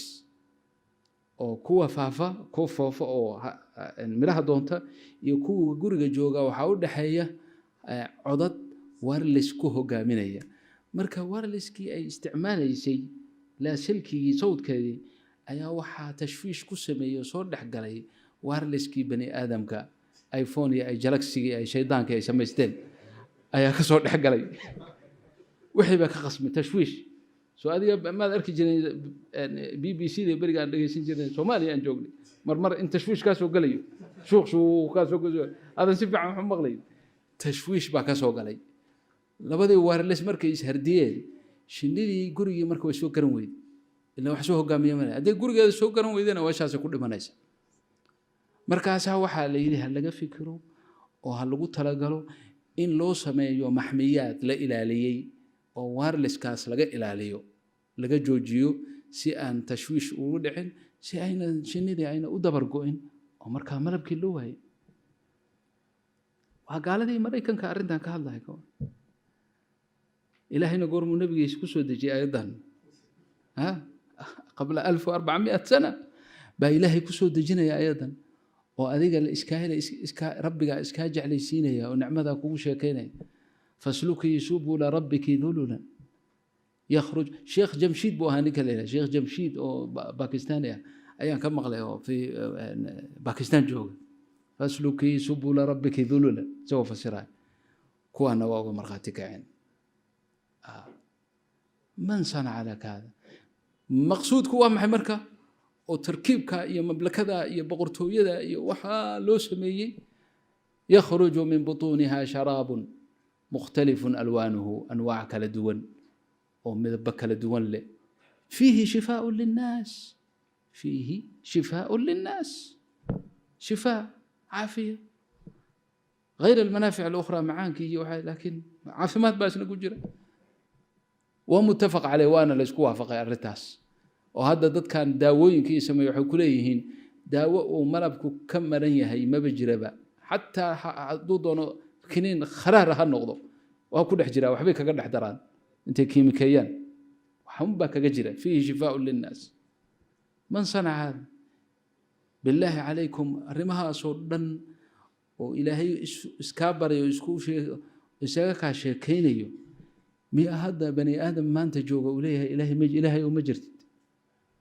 oo kuwa faafa oo miraha doonta iyo kuwa guriga jooga waxa u dhaxeeya codad wireless ku hogaaminaya marka wirelesskii ay isticmaalaysay la silkii sawdkeedii ayaa waxa tashwiish ku sameeyo soo dhaxgalay wirelesskii bani aadamka iPhone iyo ay Galaxy ay shaydaanka ay sameysteen ayaa ka soo dhaxgalay wixii ba ka qasmay tashwiish soo adiga ma arki jiray BBC da bariga aan dhageysan jiray Soomaaliya aan joognay mar in tashwiish ka soo galayo suuq ka soo galayo adan si fiican wax maqlay tashwiish ba ka soo galay labadii wireless markay is hardiyeen shinidii gurigii markay soo garan weyd ilaa wax soo hogaamiye ma haday gurigeeda soo garan weydana waashaas ku dhimanaysa markaas waxa la yiri hal laga fikiro oo hal lagu talagalo in loo sameeyo maxmiyaad la ilaaliyay oo wireless kaas laga ilaaliyo laga joojiyo si aan tashwiish ugu dhicin si ayna shinidii ayna u dabar go'in oo marka malabkii loo waayay waa gaaladii Mareykanka arintan ka hadlay ka ilaahayna goormu nabigiisa ku soo dejiyay ayadan qabla 1400 sana ba ilaahay ku soo dejinaya ayadan oo adiga la iska rabbiga iska jeclaysiinaya oo nicmada kugu sheekeynaya فاسلكي سبل ربك ذللا يخرج شيخ جمشيد بو هاني كليله شيخ جمشيد او باكستاني ايان كم مقلي في باكستان جوج فاسلكي سبل ربك ذللا سوف فسرها كوانا واو مرخاتك عين من صنع لك هذا مقصود كوا محي مركا وتركيبك يا مملكة يا بقرتوية يا وحا لو سميي يخرج من بطونها شراب مختلف ألوانه أنواع كلا دون ومذبك كلا دون له فيه شفاء للناس فيه شفاء للناس شفاء عافية غير المنافع الأخرى معانك لكن عافمات باس نقول جرا ومتفق عليه وانا لسكوها فقع الرتاس وهذا ضد كان داوين كي يسمى كليهن داو وملبكو كم مرنيه هي ما بجربا حتى ضدنا كنين خرار هالنقض وهو كل حجرا وحبي كقد حضران انت كيميكيان وحنبا كجرا فيه شفاء للناس من صنع هذا بالله عليكم رمها صدن وإلهي اسكابر يسكو شيء اسكا شيكينيو مي هذا بني آدم ما أنت جوج إليها إلهي ومجرد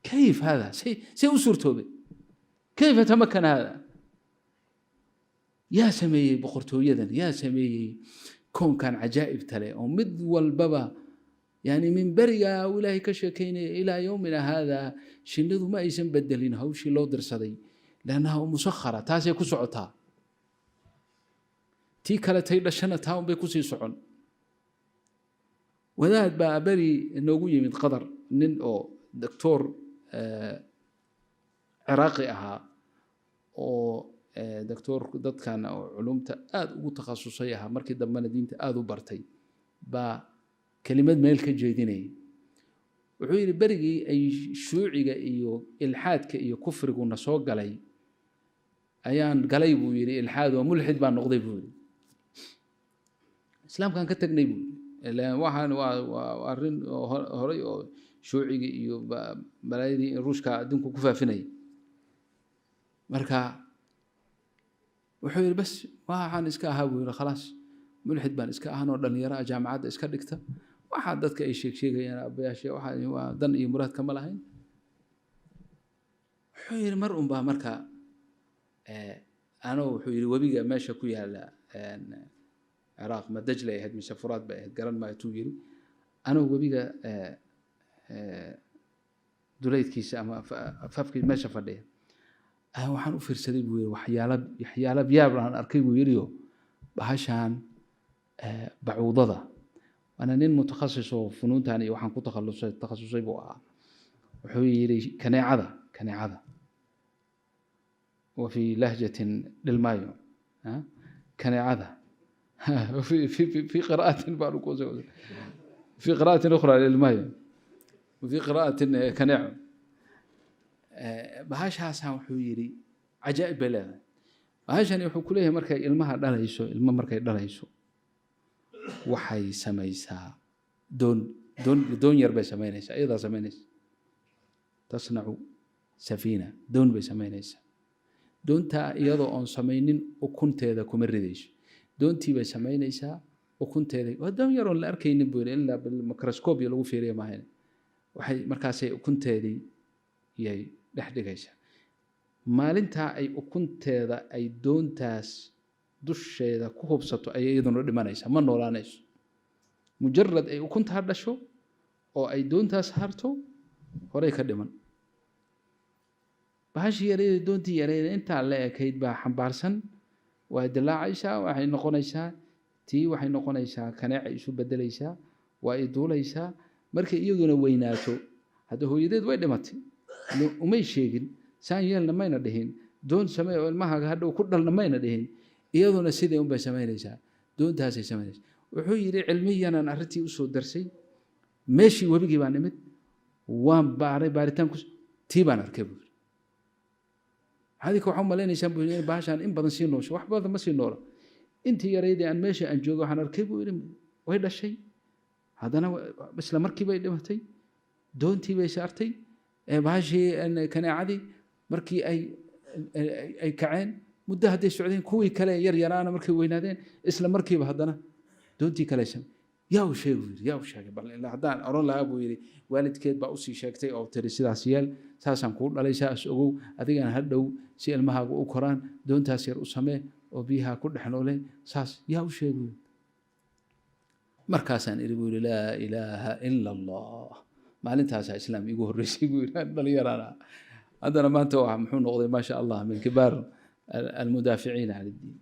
كيف هذا سي أسرته به كيف تمكن هذا يا سمي بقرته يدا يا سمي كون كان عجائب تلي ومد والبابا يعني من بريا وإلهي كشكين إلى يومنا هذا شنو ما يسم بدلينها وشي لو درسدي لأنها مسخرة تاسي كسعتها تي كلا تيلا شنتها وبيكوسي سعون وذات بقى بري نوجي من قدر نن أو دكتور عراقي أها أو دكتور ضد كان أو علومته وتخصصيها مركز دمنا دينته برتي با كلمات ميلك جيديني وعير بري أي شيوعي إيو إلحاد كإيو كفر قلنا صوق علي أيان قليب ويري إلحاد وملحد بان نقضي بوري الإسلام كان كتقني بوري لا واحد وارن هري شيوعي iyo balaayadii ruushka adinku ku faafinay marka wuxuu yiri bas waxaan iska ahaa wiil khalaas mulxid baan iska ahanoo dhalinyaro jaamacadda iska dhigta waxa dadka ay sheegayaan abayaasha waxa waa dan iyo muraad kama lahayn wuxuu yiri mar un baa marka ana wuxuu yiri wabiga meesha ku yaala عراق ما دجلة يهد من سفرات بهد قرن ما يتوجري أنا وبيجا دوليت كيس أما فافك ما شاف عليه وحنو في رسالة وحيالا بيابر عن أركيب ويريو بهاشان بعوضة أنا نين متخصص وفنون تاني وحن كنت تخصصي بوعة وحويري كناعة وفي لهجة للمايو كناعة في قراءة في قراءة أخرى للماء وفي قراءة كنعم بهاش هاسا وحويري عجائب بلا بهاش أن يحكوا ليه مركي المها دلهيسو مركي دلهيسو وحي سميسا دون يربي سمينيسا أيضا سمينيس تصنع سفينة دون بسمينيسا دون تا يضو أن سمينين وكنت هذا كمرديش دونتي بسمينيسا وكنت هذا ودام يرون الأركين بول إلا بالميكروسكوب يلو فيري ما هنا وحي مركاسي وكنت هذه يي دحدغيسا maalinta ay ukunteeda ay doontaas dusheeda ku hubsato ay iyaduna dhimanaysa ma noolaanayso mujarrad ay ukunta dhasho oo ay doontaas harto horay ka dhiman bahash yareed doontii yareed inta la ekeyd baa xambaarsan waa dilaacaysa waxay noqonaysaa kanaaci isu bedelaysa waa ay duulaysaa markay iyaduna weynaato hada hooyadeed way dhimatay umay sheegin saan yeelna mayna dhihin doon samee oo ilmaha hadhow ku dhalna mayna dhihin iyaduna sidee un bay samaynaysaa doontaasay samaynaysaa wuxuu yiri cilmiyan arrintii u soo darsay meeshii wabigii baan nimid waan baaritaan ku tii baan arkay hadika waxaan maleynaysaa baashan in badan sii noosho wax badan ma sii noola intii yareedii aan meesha aan joogo waxaan arkay buu yiri way dhashay hadana isla markii bay dhimatay doontii bay saartay baashii kanaacadii markii ay kaceen muddo haday socdeen kuwii kale yar yaraana markay weynaadeen isla markiiba hadana doontii kale yaa sheegay bal ilaa hadaan oran lahaa buu yiri waalidkeed baa u sii sheegtay oo tiri sidaas yeel saasan ku dhalay saas ogow adigana hadhow si ilmahaagu u koraan doontaas yar u samee oo biyaha ku dhaxnoole saas yaa u sheegay markaasaan iri buu yidhi laa ilaaha ila allah maalintaasaa islaam iigu horreysay buu yidhi dhalinyarana haddana maanta waa muxuu noqday maa sha allah min kibaar almudaaficiina can iddiin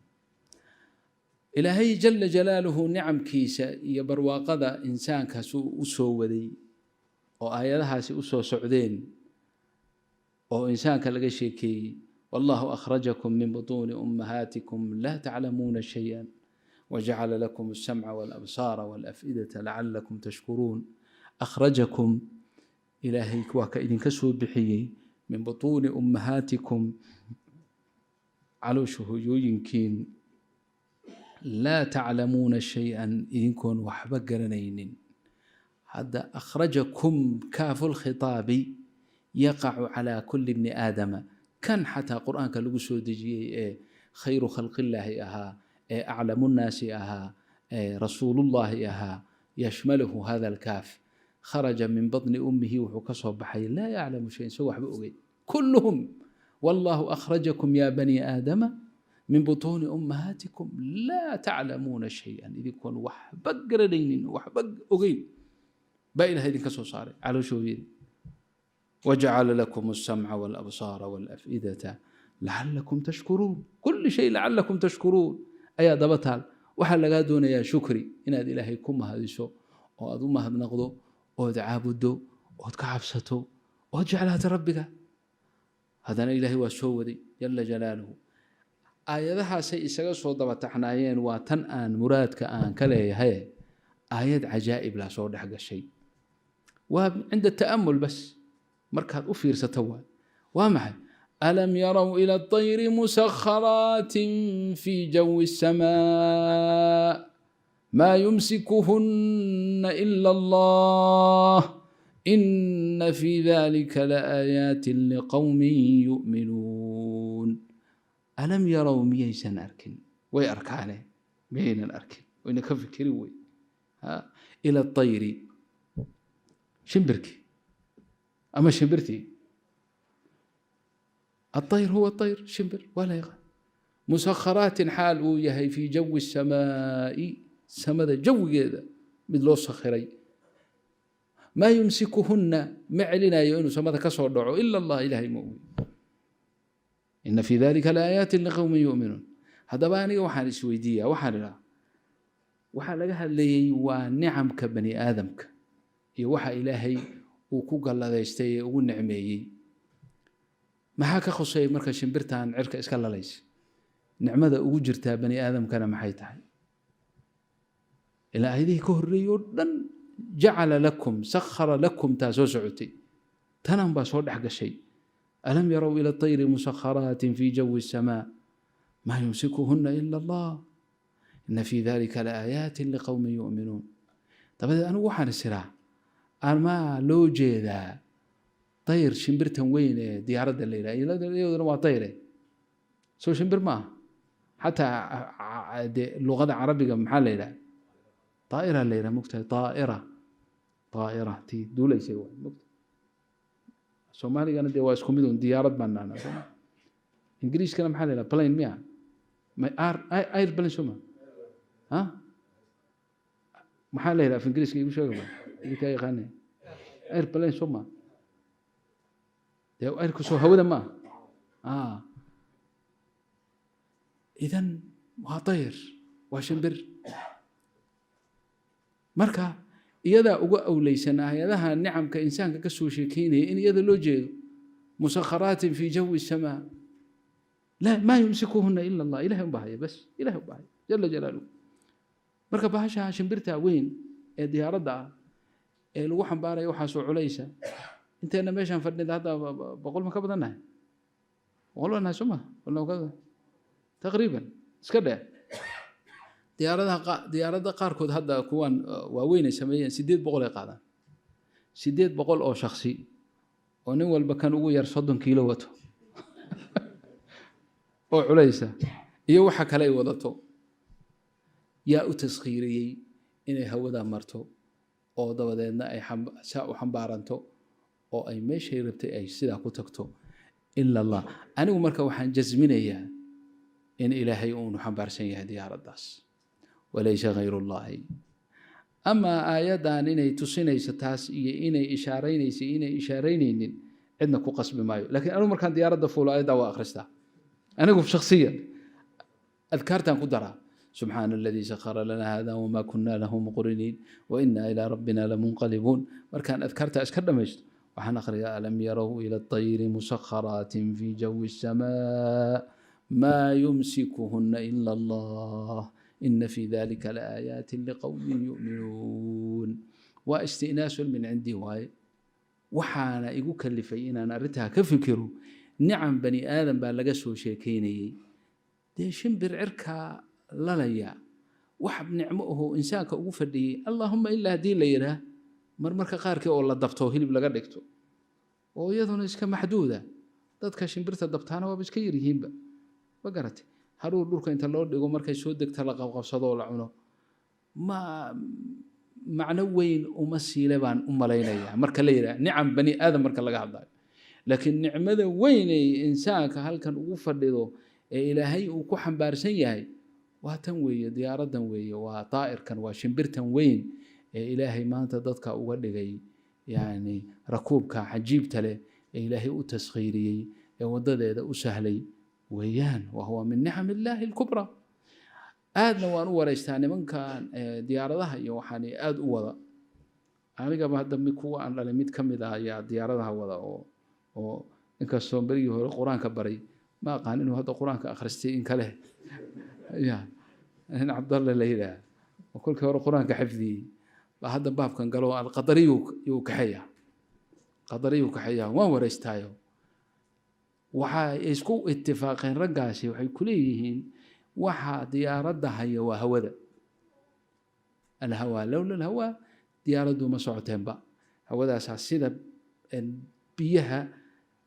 ilaahay jala jalaaluhu nicamkiisa iyo barwaaqada insaankaasuu u soo waday oo aayadahaasi u soo socdeen oo insaanka laga sheekeeyey wallahu akhrajakum min butuuni ummahaatikum laa taclamuuna shayan wajacala lakum alsamca walabsaara walaf'idata lacalakum tashkuruun akhrajakum ilaahay waa ka idinka soo bixiyey min butuuni ummahaatikum caloosha hooyooyinkiin laa taclamuuna shay-an idinkoon waxba garanaynin hadda akhrajakum kaafu lkhitaabi yaqacu calaa kulli bni aadama kan xataa qur'aanka lagu soo dejiyey ee khayru khalqillaahi ahaa ee aclamu nnaasi ahaa ee rasuulullaahi ahaa yashmaluhu hada alkaaf kharaja min batni ummihi wuxuu ka soo baxay laa yaclamu shayan isagoo waxba ogeyn kulluhum wallahu akhrajakum ya bani aadama min butuuni ummahaatikum laa taclamuuna shayan idinkoon waxba garanaynin waxba ogeyn baa ilaha idinka soo saaray calooshooyada wajacala lakum alsamca walabsaara walaf'idata lacalakum tashkuruun kulli shay lacalakum tashkuruun ayaa daba taal waxaa lagaa doonayaa shukri inaad ilaahay ku mahadiso oo aad u mahadnaqdo ood caabuddo ood ka cabsato ood jeclaata rabbiga haddana ilaahay waa soo waday jala jalaaluhu aayadahaasay isaga soo daba taxnaayeen waa tan aan muraadka aan ka leeyahay aayad cajaa'ib laa soo dhex gashay waa cinda ta'amul bas markaad u fiirsato waa maxay alam yarow ila atayri musakharaatin fii jawi asamaa maa yumsikuhunna ila allah ina fii dalika laaayaati liqowmin yu'minuun alam yarow miyaysan arkin way arkaane miyaynan arkin wayna ka fikirin wey ila atayri shimbirkii ama shimbirtii الطير هو الطير شمبر ولا يقع مسخرات حال وياهي في جو السماء سمد جو كذا مثل الصخري ما يمسكهن معلنا يؤنو سمد كسر دعو إلا الله إلهي مؤمن إن في ذلك لآيات لقوم يؤمنون هذا باني وحال سويدية وحال لها اللي ونعم كبني آدمك يوحى إلهي وكوك الله ذا يستي ونعمي maxaa ka khusay marka shimbirtan cirka iska lalaysa nicmada ugu jirtaa bani aadamkana maxay tahay ilaa aayadihii ka horreeyey oo dhan jacala lakum sakhara lakum taa soo socotay tanan baa soo dhex gashay alam yarow ila atayri musakharaatin fii jawi asamaa maa yumsikuhunna ila allah ina fii dalika laaaayaatin liqowmin yu'minuun dabadeed anigu waxaan isiraa amaa loo jeedaa طير شمبرتن وين ديارة الليلة يودنا ما طيره سو شمبر ما حتى اللغة العربية محل ليلة طائرة الليلة مكتة طائرة تي دولة يسوي مكتة سومالي كان دي واسكم بدون ديارة بنانا إنجليز كان محل ليلة بلين ميا ما اير بلين سوما ها محل ليلة في إنجليز كيف شو اللي كاي خانة اير بلين سوما أركسوا هودا ما إذن وطير وشمبر مركا إذا أو ليسنا هذا النعم كإنسان كسو شيكيني إن إذا لوجه مسخرات في جو السماء لا ما يمسكوهن إلا الله إلههم بهاي بس إلههم بهاي جل جلاله مركا بهاشا شمبرتها وين ديار دا الوحن بارا يوحسوا عليسا انت انا ماشي نفرد هذا بقول ما كبدنا والله انا سمع ولا كذا تقريبا اسكده ديارada qaarkood hadda kuwan waaweyn ay sameeyeen 800 ay qaadaan 800 oo shakhsi oo nin walba kan ugu yar 30 kiilo wato oo culaysa iyo waxa kale ay wadato yaa u taskhiiriyay inay hawada marto oo dabadeedna ay xambaaranto oo ay meeshay rabtay ay sidaa ku tagto ila allah anigu marka waxaan jasminayaa in ilaahay uu xambaarsan yahay diyaaraddaas walaysa ghayru llahi أما آيادان إنay tusinaysa taas iyo inay ishaaraynaysa inay ishaaraynaynin cidna ku qasbi maayo laakiin anigu markaan diyaaradda fuulo aayadda waa akhristaa anigu shakhsiyan adkaartaan ku daraa سبحان الذي سخر لنا هذا وما كنا له مقرنين وإنا إلى ربنا لمنقلبون مركان أذكرت أشكر دمشت وحن أخرج ألم يروا إلى الطير مسخرات في جو السماء ما يمسكهن إلا الله إن في ذلك لآيات لقوم يؤمنون واستئناس من عندي واي وحانا يقول كلفين أنا أردتها كفكروا نعم بني آدم بالغسو شيكيني دي شنبر عركا لليا وحب نعمه إنسانك وفدي اللهم إلا هدي ليرها مرمرك قارك والله دبتو هلب لغا دغتو oo iyaduna iska maxduuda dadka shimbirta dabtaana waa iska yar yihiin ba garatay haruu dhulka inta loo dhigo markay soo degta la qabqabsado la cuno ma macna weyn uma siile baan u maleynaya marka la yiraahdo nicam bani aadam marka laga hadlayo laakiin nicmada weyn ee insaanka halkan ugu fadhido ee ilaahay uu ku xambaarsan yahay waa tan weeye diyaaradan weeye waa taa'irkan waa shimbirtan weyn ee ilaahay maanta dadka uga dhigay يعني ركوبك عجيب تله إلهي وتسخيري ودد أسهلي ويان وهو من نعم الله الكبرى آدنا وأنا وريستاني من كان ديار ذا يوحني آد وضع أنا قبل هذا مكوا أنا لميت كم ذا يا ديار ذا وضع أو إنك السومبري هو القرآن كبري ما قال إنه هذا القرآن كأخرستي إنك له يا هنا عبد الله ليلى وكل كور القرآن كحفظي هذا باب كان قالوا القدري يوكحيا قدري يوكحيا وين ورستايو وحا اسكو اتفاقين رقاسي وحي كليهين وحا ديارده هي وهوده الهواء لولا الهواء ديارده ما سعتين با هودا سيده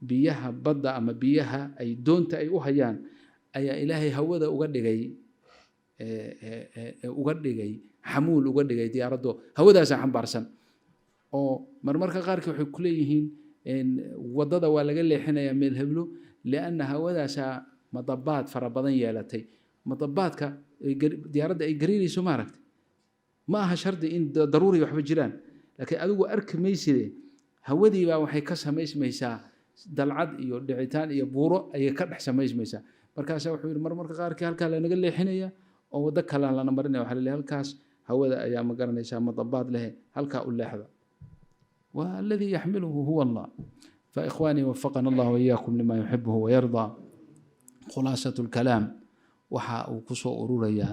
بيها بدا اما بيها اي دونتا اي وهيان اي الهي هوده uga dhigay حمول uga dhigay diyaarado hawadaas xambaarsan oo marmarka qaarkii waxay ku leeyihiin in wadada waa laga leexinaya meel heblo laana hawadaas madabaad fara badan yeelatay madabaadka diyaaradda ay gariirayso ma aragtay ma aha shardi in daruuri waxba jiraan laakiin adigu arkimayside hawadii baa waxay ka samaysmaysaa dalcad iyo dhicitaan iyo buuro ay ka dhex samaysmaysaa markaas wuxuu yiri marmarka qaarkii halka la naga leexinaya oo wada kala la marinaya waxa la halkaas هوذا أيام قرن يسام مطبات له هلكا اللحظة والذي يحمله هو الله فإخواني وفقنا الله وإياكم لما يحبه ويرضى خلاصة الكلام وحا وكسو أروريا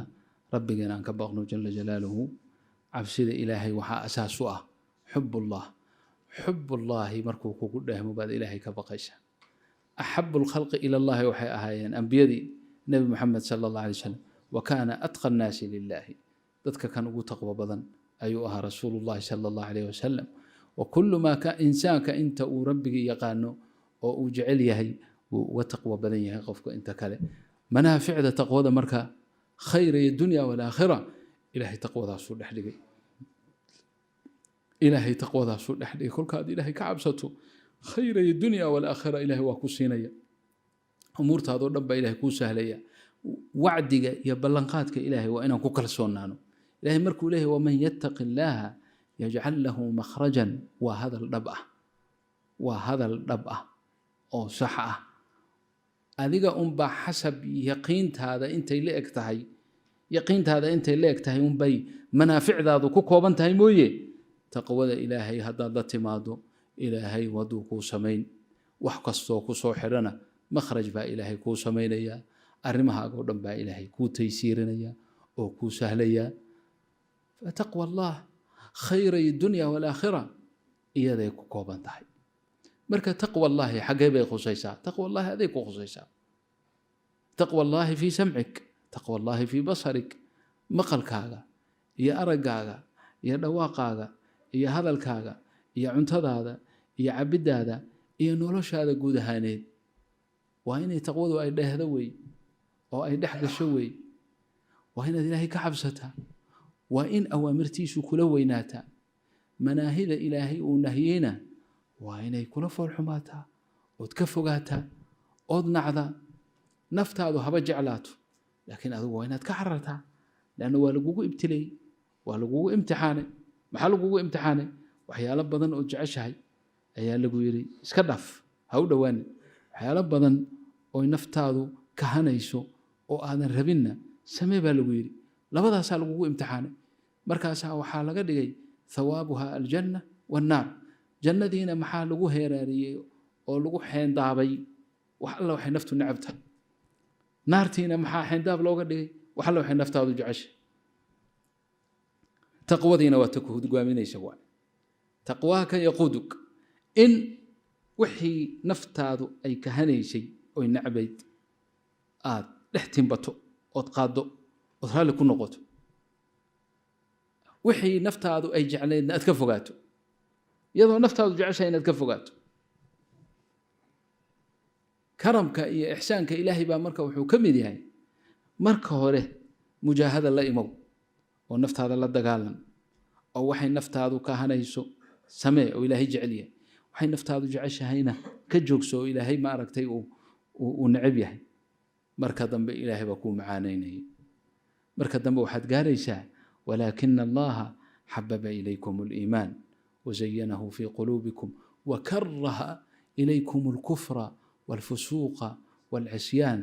ربنا أنك بغنو جل جلاله عبسيد إلهي وحا أساسه حب الله مركوك كله مباد إلهي كبقيسة أحب الخلق إلى الله وحي أهايان أنبيدي نبي محمد صلى الله عليه وسلم وكان أتقى الناس لله dadka kan ugu taqwa badan ayuu ahaa rasuulullaahi sallallahu alayhi wasallam wa kullu ma ka insaanka inta uu rabbiga yaqaano oo uu jecel yahay uu uga taqwa badan yahay qofka inta kale manaaficda taqwada marka khayr ee dunya wal aakhirah ilaahay taqwadaas uu dhaxligay kulkaad ilaahay ka cabsato khayr ee dunya wal aakhirah ilaahay waa ku siinaya umurtaado dhan baa ilaahay ku sahlaya wacdiga iyo ballanqaadka ilaahay waa inaan ku kalsoonaano إلهي مركو إليه ومن يتق الله يجعل له مخرجا وهذا الضبع أو صحة أذيك با حسب يقين هذا أنت لك تهي بي منافع ذا كوكو بنتهي مويه تقوى إلهي هذا ضتمادو إلهي ودوكو سمين وحقصو كو حرنا مخرج با إلهي كو سمين يا أرمها قدام با إلهي كو تيسيرنا يا أو كو سهليا فتقوى الله خير الدنيا والآخرة إيا ذيك كوبان تحي مركا تقوى الله حقا بيقو سيسا تقوى الله هذيك خصيصا تقوى الله في سمعك تقوى الله في بصرك مقل كاغا يا أرق كاغا يا دواق كاغا يا هذا الكاغا يا عنتظ هذا يا عبد هذا يا نولوش هذا قود هانيد وهنا تقوى أي ده ذوي أو أي دحق الشوي وهنا إلهي كحبستها وإن أوامرتيسو كل ويناتا مناهد إلهي ونهينا وإن يكون فرحماتا وتكفقاتا أضنعذا نفتا هذا هبا جعلاته لكن هذا وين تكحرتها لأنه والقوق ابتلي waa lagugu imtixaanay. maxaa lagugu imtixaanay? waxyaalo badan oo jeceshahay ayaa lagu yidhi iska dhaaf, ha u dhowaanin. waxyaalo badan oo naftaadu kahanayso oo aadan rabinna samee baa lagu yidhi. labadaasaa lagugu imtixaanay. markaasaa waxaa laga dhigay thawaabuha aljanna wannaar. jannadiina maxaa lagu heeraariyey oo lagu xeendaabay wax alla waxay naftu necab tahay. naartiina maxaa xeendaab looga dhigay wax alla waxay naftaadu jeceshay. taqwadiina waa ta ku hogaaminaysa. waa taqwaaka yaquuduk, in wixii naftaadu ay kahanaysay oy necbayd aad dhex timbato ood qaaddo ood raalli ku noqoto. wixii naftaadu ay jeclaydna aad ka fogaato, iyadoo naftaadu jeceshahay inaad ka fogaato. karamka iyo ixsaanka ilaahay baa marka wuxuu ka mid yahay marka hore mujaahada la imow oo naftaada la dagaalan, oo waxay naftaadu kahanayso samee oo ilaahay jecel yahay. waxay naftaadu jeceshahayna ka joogso oo ilaahay ma aragtay uu necab yahay. marka dambe ilaahay baa kuu macaanaynaya. marka dambe waxaad gaaraysaa walaakina allaha xababa ilaykum aliimaan wazayanahu fii quluubikum wakaraha ilaykum alkufra walfusuuqa walcisyaan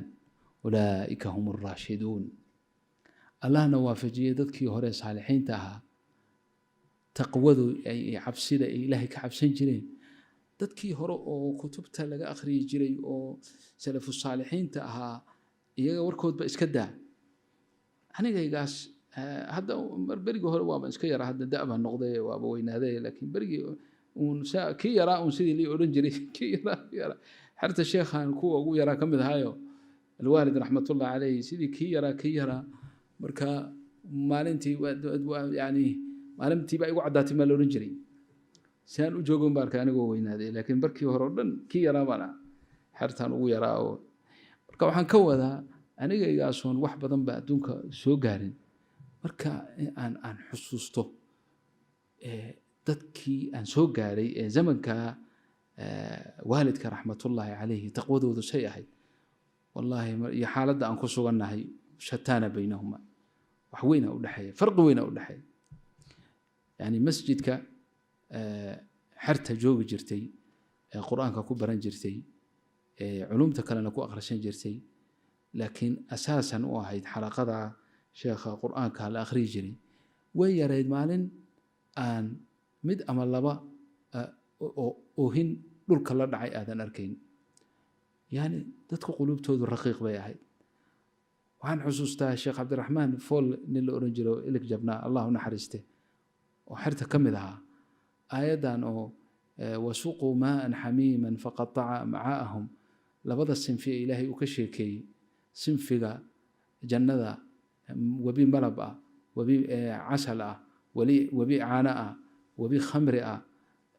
ulaa'ika hum alraashiduun. allahna waafajiyey dadkii hore saalixiinta ahaa taqwadu ay cabsida ay ilaahay ka cabsan jireen. dadkii hore oo kutubta laga akhriyi jiray oo salafu saalixiinta ahaa iyaga warkoodba iska daa. anigaygaas hadda berigii hore waaba iska yaraa, hadda da' baa noqday waaba weynaaday, laakiin berigii uun kii yaraa uun sidii lii odhan jiray kii yaraa xerta sheekhan kuwa ugu yaraa ka mid ahaayo alwaalid raxmatullahi calayhi, sidii kii yaraa marka maalintii yani maalintii baa igu caddaatay maa la odhan jiray. siaan u joogon baa arkay anigoo weynaaday, laakiin barkii hore oo dhan kii yaraa baan ah, xertaan ugu yaraa. oo marka waxaan ka wadaa anigaygaasuun wax badan ba adduunka soo gaarin. marka aan xusuusto dadkii aan soo gaaray ee zamanka waalidka raxmatullaahi calayhi taqwadoodu say ahayd, wallaahi iyo xaaladda aan ku sugannahay shataana baynahuma, wax weynaa u dhexeeya, farqi weynaa u dhexeeya. yani masjidka xerta joogi jirtay ee qur-aanka ku baran jirtay ee culumta kalena ku akhrisan jirtay, laakiin asaasan u ahayd xalaqada sheekha qur-aanka la akhriyi jiray, way yarayd maalin aan mid ama laba oohin dhulka la dhacay aadan arkayn. yani dadku quluubtoodu raqiiq bay ahayd. waxaan xusuustaa sheekh cabdiraxmaan fool nin la odhan jiro ilig jabnaa, allah u naxariiste, oo xerta ka mid ahaa aayaddan oo wasuquu maaan xamiiman faqataca macaa'ahum, labada sinfi ee ilaahay uu ka sheekeeyey, sinfiga jannada webi malab ah, webi casal ah, webi caano ah, webi khamri ah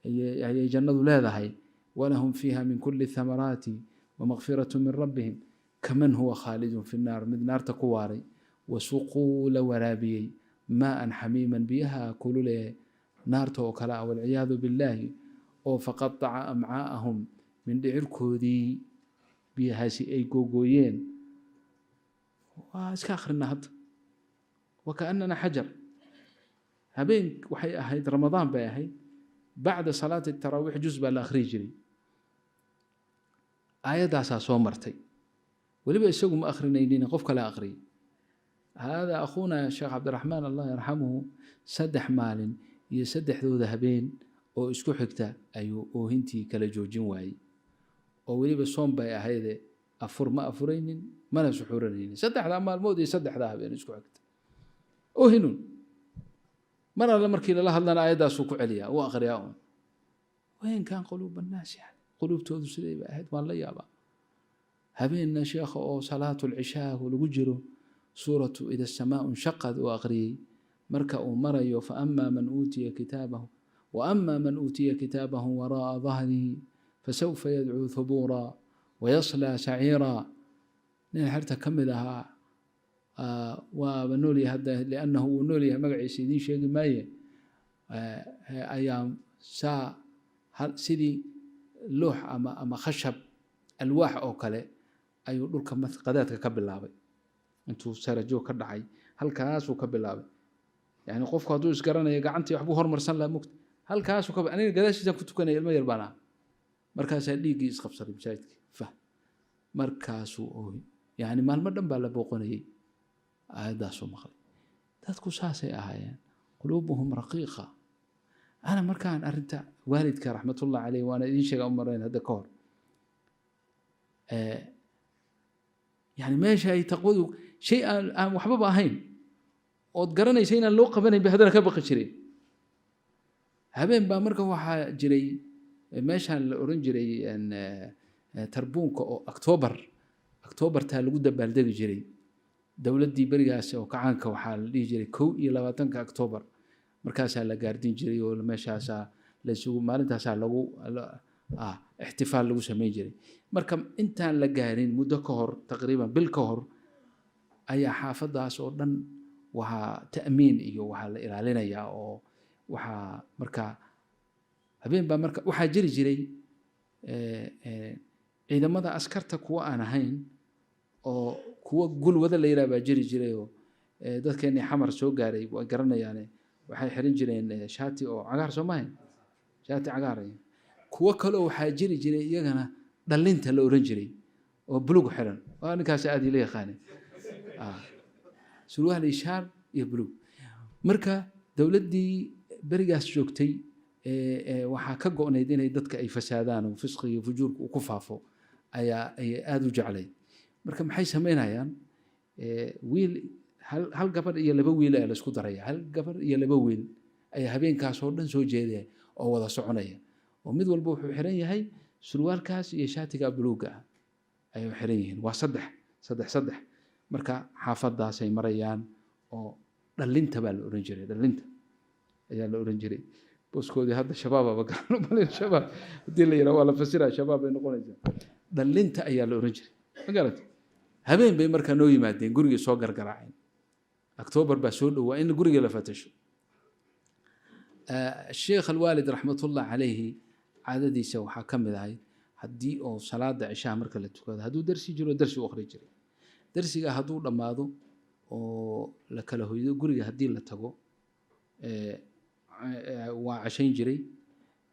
ayay jannadu leedahay. walahum fiiha min kuli thamaraati wamaqfiratu min rabbihim kaman huwa khaalidun fi nnaar, mid naarta ku waaray. wasuquu la waraabiyey maaan xamiiman, biyaha kulule naarta oo kale ah, walciyaadu billaahi, oo faqataca amcaa'ahum, mindhicirkoodii biyahaasi ay googooyeen. waa iska akhrina hadda wakaannana xajar. habeen waxay ahayd ramadaan bay ahayd, bacda salaati taraawiix juz baa la akhriyi jiray. aayaddaasaa soo martay, weliba isagu ma akhrinaynin, qof kale akhriyay. haadaa akhuuna sheekh cabdiraxmaan allah yarxamuhu 3 maalin iyo 3dooda habeen oo isku xigta ayuu oohintii kala joojin waayey. oo weliba soom bay ahayde afur ma afuraynin mana suxuuranaynin. 3 maalmood iyo 3 habeen isku xigta oohinun. mar alle markii lala hadlana aayaddaasuu ku celiyaa, u akhriyaa un. wayn kaan quluuba annaasi, quluubtoodu siday bay ahayd, waan la yaabaa. habeenna sheekha oo salaatu lcishaa lagu jiro, suuratu ida asamaa nshaqad uu akhriyey, marka uu marayo faama man uutiya kitaabahu waama man uutiya kitaabahu waraa'a dahrihi fasawfa yadcuu thubuura wayaslaa saciira. nin xerta ka mid ahaa waaba noolyahay hadda, liannahu wuu noolyahay, magaciisa idiin sheegi maaye, ayaa saa sidii loox ama khashab alwaax oo kale ayuu dhulka qadaadka ka bilaabay. intuu sarajoog ka dhacay halkaasuu ka bilaabay, يعني qofku hadduu isgaranayo gacantii waxbuu hormarsan lahaa mugta halkaasuu ka aniga gadaashiisaan ku tukanaya ilmo yar baan ahaa markaasaa dhiiggii isqabsaday masaajidkii markaasuu ooy yani maalmo dhan baa la booqanayay aayaddaasuu maqlay dadku saasay ahaayeen quluubuhum raqiiqa ana markaan arrinta waalidka raxmatullahi caleyh waana idiin sheegaa u marayn hadda ka hor yani meesha ay taqwadu shay aan waxbaba ahayn ood garanaysa inaan loo qabanayn bay haddana ka baqi jireen habeen baa marka waxaa jiray meeshaan la oran jiray tarbuunka oo October-taa lagu dabaaldegi jiray dowladdii berigaas oo kacaanka waxaa la dhihi jiray 21 October markaasaa la gaardin jiray oo meeshaasaa la isugu maalintaasaa lagu ixtifaal lagu samayn jiray marka intaan la gaarin muddo ka hor taqriiban bil ka hor ayaa xaafadaas oo dhan waxaa ta'miin iyo waxaa la ilaalinayaa oo waxaa marka habeen baa marka waxaa jiri jiray ciidamada askarta kuwa aan ahayn oo kuwa gulwada la yiraahdo baa jiri jiray oo dadkeenii xamar soo gaaray way garanayaan waxay xiran jireen shaati oo cagaar Soomaaliya shaati cagaar kuwa kale waxaa jiri jiray iyagana dhalinta la oran jiray oo buluug xiran waa ninkaas aad ila yaqaan surwaal ishaar iyo buluug marka dawladdii berigaas joogtay waxaa ka go'nayd inay dadka ay fasaadaan oo fisqiga iyo fujuurka ku faafo ayaa aad u jeclay marka maxay sameynayaan wiil hal gabar iyo laba wiil la isku daraya hal gabar iyo laba wiil ay habeenkaas oo dhan soo jeeday oo wada soconaya oo mid walba wuxuu xiran yahay surwaalkaas iyo shaatiga buluuga ay xiran yihiin waa saddex marka xaafadaas ay marayaan oo dhalinta baa la oran jiray dhalinta ayaa la oran jiray booskoodii hadda shabaab aba gaano malin shabaab hadii la yiraahdo waa la fasiraa shabaab ay noqonaysaa dhalinta ayaa la oran jiray magaratay habeen bay markaa noo yimaadeen guriga soo gargaraaceen October baa soo dhawaa in guriga la fatasho Sheikh Al-Walid rahmatullah alayhi caadadiisa waxaa ka mid ahay haddii oo salaada cishaa marka la tukado hadduu darsi jiro darsi u akhri jiray darsiga hadduu dhammaado oo la kala hoydo guriga haddii la tago waa cashayn jiray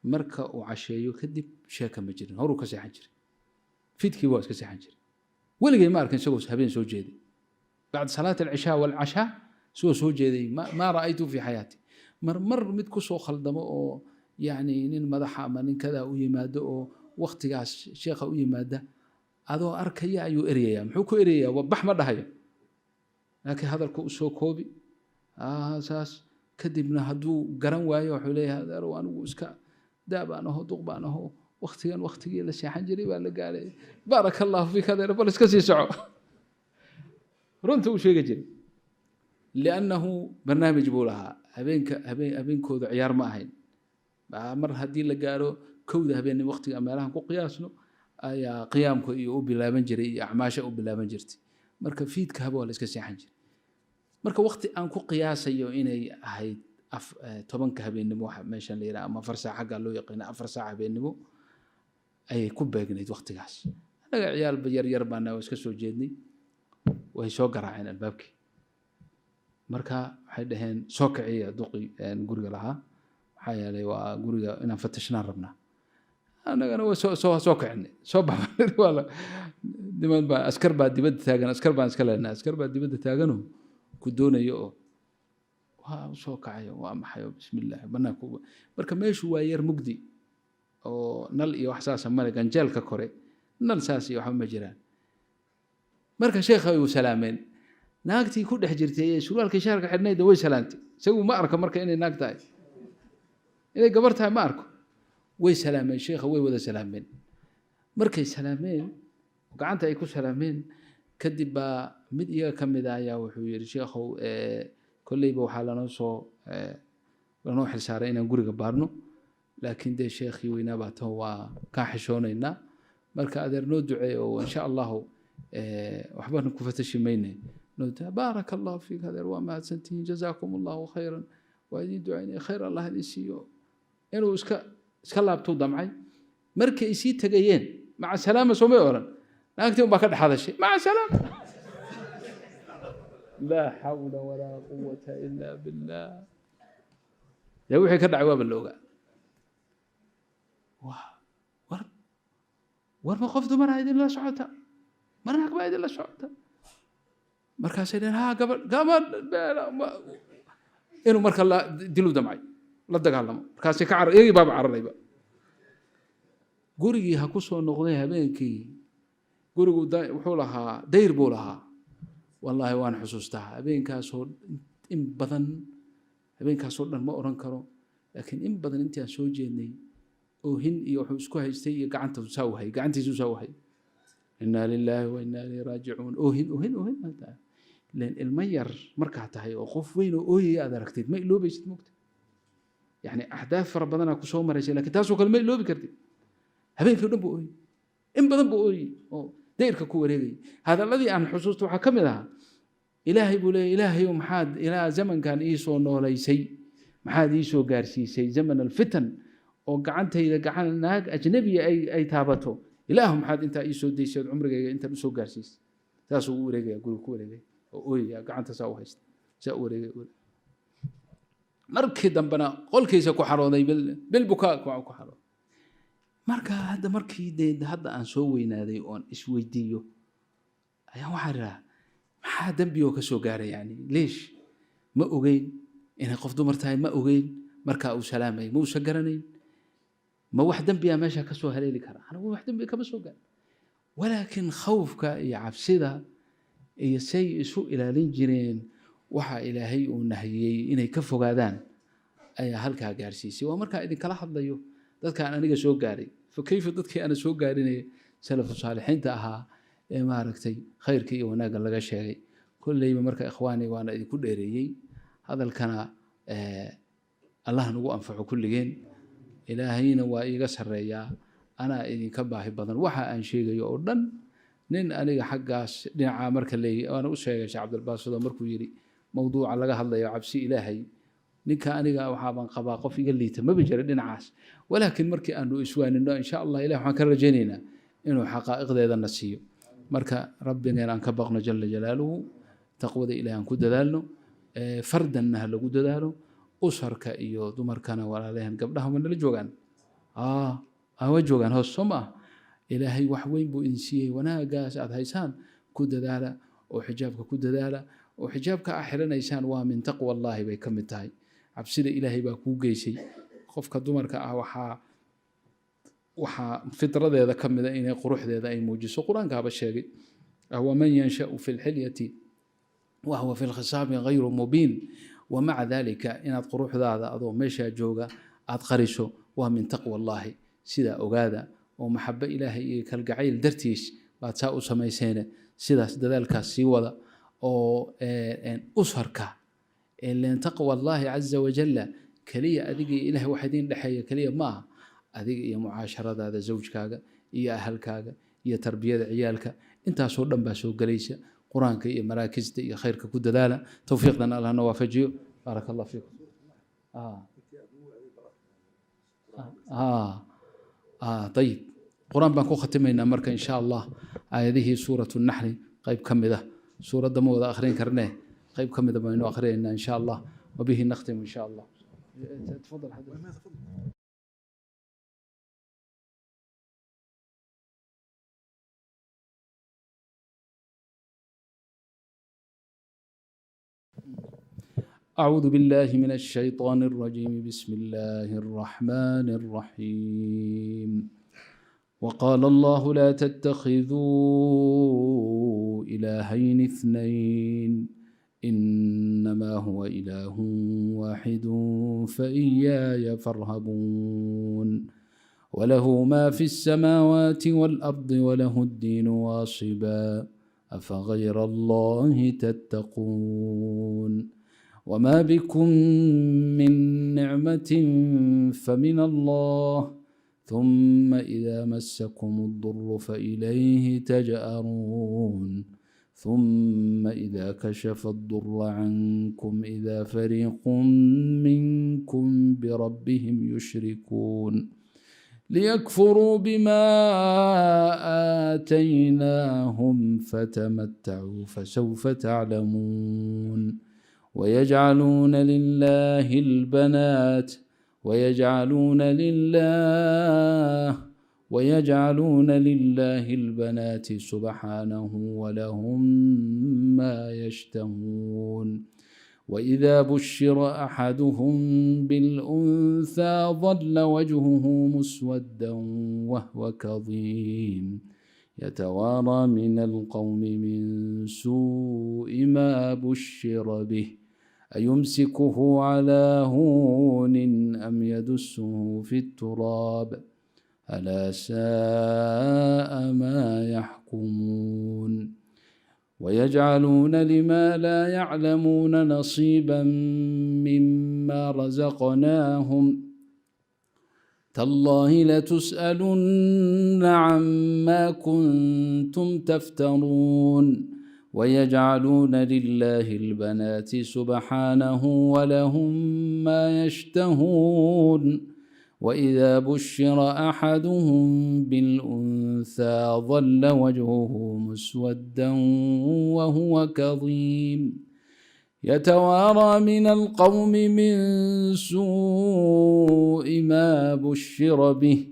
marka uu casheeyo kadib sheeka ma jirin horuu ka seexan jiray fidkii waa iska seexan jiray weligay ma arkin isagoo habeen soo jeeday بعد صلاة العشاء والعشاء سو جيدي ما رأيته في حياتي مر مد كسو خلدمه أو يعني نين مدحا ما نين كذا ويماده أو وقت جاس شيخ ويماده هذا أركيا أيو إريا محوكو إريا وبح ما دهيا لكن هذا الكوسو كوبي أساس كدبنا هدو قرن وايو حوليه هذا روان وسكا داب أنا هو ضغب أنا هو وقتي لشي حنجري ولا قال بارك الله فيك هذا بس كسي سعو runta uu sheegi jiray li'annahu barnaamij buu lahaa habeenkooda ciyaar ma ahayn mar haddii la gaaro kowda habeen waqtiga meelahan ku qiyaasno ayaa qiyaamku iyo u bilaaban jiray iyo acmaasha u bilaaban jirtay marka fiidka habo la iska seexan jiray marka waqti aan ku qiyaasayo inay ahayd 10 habeenimo waxa meeshan la yiraahdo ama 4 saac loo yaqaan 4 saac habeenimo ay ku beegnayd waqtigaas anaga ciyaal yar baana iska soo jeednay way soo garaaceen albaabkii marka waxay dhaheen soo kiciya duqi guriga lahaa waxa yeelay waa guriga inaan fatashnaan rabnaa anagana waa soo kicinay soo baxnay wala diman ba askar baa dibadda taagan askar baan iska leenahay askar baa dibadda taagan oo ku doonayo oo waa soo kacayo waa maxay bismillaah banaanku marka meeshu waa yar mugdi oo nal iyo wax saas ma lagan jeelka kore nal saas iyo waxa ma jiraan marka sheekha uu salaameen naagtii ku dhex jirtay ee surwaalka shaarka xidhnayd way salaantay isagu ma arko marka inay naag tahay inay gabar tahay ma arko way salaameen sheekha way wada salaameen markay salaameen gacanta ay ku salaameen kadib baa mid iyaga ka mid ah ayaa wuxuu yiri sheekhow kolleyba waxaa lanoo xilsaaray inaan guriga baarno laakiin dee sheekhii weynaa baa tan waa kaa xishoonaynaa marka adeer noo duceeyo oo insha allahu waxbaan ku fatashimayne بارك الله فيك هذا وما سنتين جزاكم الله خيرا وأدين دعيني خير الله يسيو إنه إسكال لابتو دمعي مركي يسي تجيين مع السلامة سومي أورن ناكتب بكر هذا الشيء مع السلامة لا حول ولا قوة إلا بالله يا وحي كدع واب اللوغة war ma qof dumar ah idinla socota marnaag baa idinla socota markaasay dhaheen haa gabadh inuu marka la dilu damcay la dagaalamo markaasay ka carar iyagii baaba cararayba gurigii ha ku soo noqday habeenkii gurigu wuxuu lahaa dayr buu lahaa wallaahi waan xusuustaa habeenkaasoo in badan habeenkaasoo dhan ma oran karo laakiin in badan intii aan soo jeednay oohin iyo wuxuu isku haystay iyo gacantiisu saa u hay inaa lilaahi wa inaa ilayhi raajicuun oohin maanta leen ilmo yar markaa tahay oo qof weyn oo ooyaya aad aragtid ma iloobaysid mogta yani axdaaf fara badanaa ku soo maraysay laakiin taasoo kale ma iloobi kartid habeenkii o dhan buu ooyey in badan buu ooyey oo dayrka ku wareegayay hadalladii aan xusuusta waxaa ka mid ahaa ilaahay buu leeyahy ilaahayow maxaad ilaa zamankan ii soo noolaysay maxaad ii soo gaarsiisay zaman alfitan oo gacantayda gacan naag ajnabiya ay taabato ilaahu maxaad intaa ii soo daysay cumrigayga intaan usoo gaarsiisay saasuu ugu wareegaya guriga ku wareegaya oo ooyaya gacanta saa u haysta saa u wareegaya markii dambena qolkiisa ku xarooday bil bukaa ku xarooday marka hadda markii hadda aan soo weynaaday oon isweydiiyo ayaan waxaan idhaha maxaa dembiyoo ka soo gaaray yani leesh ma ogeyn inay qof dumar tahay ma ogeyn markaa uu salaamayay ma uusan garanayn ma wax dembiya meesha ka soo haleeli kara anigu wax dembi kama soo gaarin walaakin khawfka iyo cabsida iyo say isu ilaalin jireen waxa ilaahay uu nahiyey inay ka fogaadaan ayaa halkaa gaarsiisay waa markaa idinkala hadlayo dadkaan aniga soo gaaray fa kayfa dadkii ana soo gaarinaya salafu saalixiinta ahaa ee maaragtay khayrka iyo wanaagga laga sheegay kolleyba marka ikhwaani waana idinku dheereeyey hadalkana allah nagu anfaco kulligeen ilaahayna waa iiga sarreeyaa anaa idinka baahi badan waxa aan sheegayo oo dhan nin aniga xaggaas dhinacaa marka leeyahy waana u sheegay sheekh cabdilbaasado markuu yidhi mawduuca laga hadlayo cabsi ilaahay ninka aniga waxaabaan qabaa qof iga liita maba jira dhinacaas walaakiin markii aanu iswaanino insha allah ilahi waxaan ka rajaynaynaa inuu xaqaa'iqdeedana siiyo marka rabbigeen aan ka baqno jala jalaaluhu taqwada ilahi aan ku dadaalno fardanna ha lagu dadaalo usarka iyo dumarkana walaalehen gabdhaha ma nala joogaan waa joogaan hoos soo ma ah ilaahay wax weyn buu idin siiyey wanaagaas aad haysaan ku dadaala oo xijaabka ku dadaala oo xijaabka aa xiranaysaan waa min taqwa allaahi bay ka mid tahay cabsida ilaahay baa kuu geysay qofka dumarka ah waxaa fitradeeda ka mida inay quruxdeeda ay muujiso qur-aankaaba sheegay waman yanshau fi lxilyati wahuwa fi lkhisaami gayru mubiin wamaca dalika inaad quruxdaada adoo meeshaa jooga aad qariso waa min taqwa allaahi sidaa ogaada oo maxabo ilaahay iyo kalgacayl dartiis baad saa u samayseene sidaas dadaalkaas sii wada oo usarka len taqwa allaahi caza wajalla keliya adiga iyo ilahay wax idiin dhexeeya keliya ma aha adiga iyo mucaasharadaada zawjkaaga iyo ahalkaaga iyo tarbiyada ciyaalka intaasoo dhan baa soo gelaysa qur-aanka iyo maraakista iyo khayrka ku dadaala towfiiqdan allahna waafajiyo baaraka allah fiikum ayib qur-aan baan ku khatimaynaa marka insha allah aayadihii suuratu naxli qayb ka mid ah suuradda ma wada akhrin karnee qayb ka mida baynu akhrinaynaa insha allah wabihi nakhtimu insha allah tafadal أعوذ بالله من الشيطان الرجيم بسم الله الرحمن الرحيم وقال الله لا تتخذوا إلهين اثنين إنما هو إله واحد فإياي فارهبون وله ما في السماوات والأرض وله الدين واصبا أفغير الله تتقون وما بكم من نعمة فمن الله ثم إذا مسكم الضر فإليه تجأرون ثم إذا كشف الضر عنكم إذا فريق منكم بربهم يشركون ليكفروا بما آتيناهم فتمتعوا فسوف تعلمون ويجعلون لله البنات ويجعلون لله البنات سبحانه ولهم ما يشتهون وإذا بشر أحدهم بالأنثى ظل وجهه مسودا وهو كظيم يتوارى من القوم من سوء ما بشر به أيمسكه على هون أم يدسه في التراب ألا ساء ما يحكمون ويجعلون لما لا يعلمون نصيبا مما رزقناهم تالله لتسألن عما كنتم تفترون ويجعلون لله البنات سبحانه ولهم ما يشتهون وإذا بشر أحدهم بالأنثى ظل وجهه مسودا وهو كظيم يتوارى من القوم من سوء ما بشر به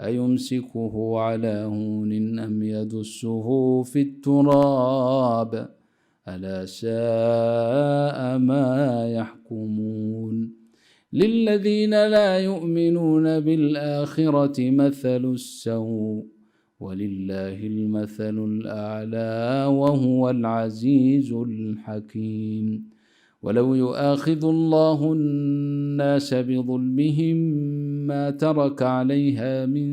أيمسكه على هون أم يدسه في التراب ألا ساء ما يحكمون للذين لا يؤمنون بالآخرة مثل السوء ولله المثل الأعلى وهو العزيز الحكيم ولو يؤاخذ الله الناس بظلمهم ما ترك عليها من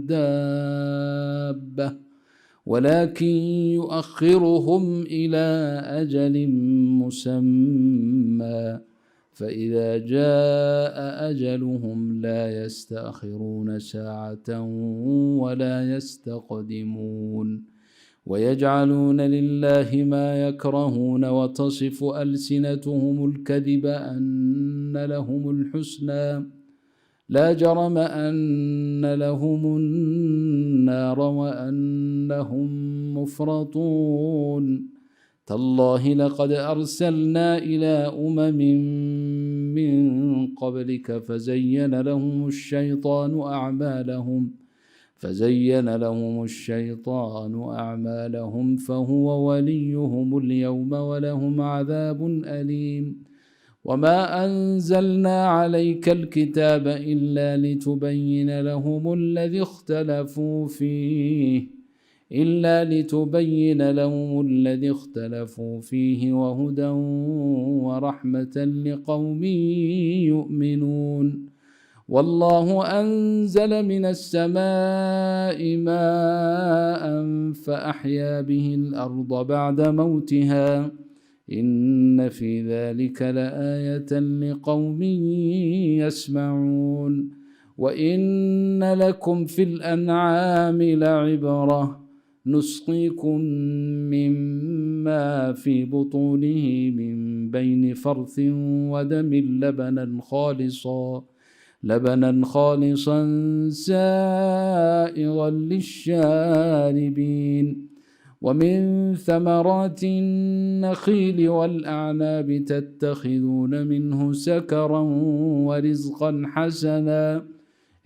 دابة ولكن يؤخرهم إلى أجل مسمى فإذا جاء أجلهم لا يستأخرون ساعة ولا يستقدمون ويجعلون لله ما يكرهون وتصف ألسنتهم الكذب أن لهم الحسنى لا جرم أن لهم النار وأنهم مفرطون تالله لقد أرسلنا إلى من قبلك فزين لهم الشيطان أعمالهم فهو وليهم اليوم ولهم عذاب أليم وما أنزلنا عليك الكتاب إلا لتبين لهم الذي اختلفوا فيه وهدى ورحمة لقوم يؤمنون والله أنزل من السماء ماء فأحيا به الأرض بعد موتها إن في ذلك لآية لقوم يسمعون وإن لكم في الأنعام لعبرة نسقيكم مما في بطونه من بين فرث ودم لبنا خالصا سائغا للشاربين ومن ثمرات النخيل والأعناب تتخذون منه سكرا ورزقا حسنا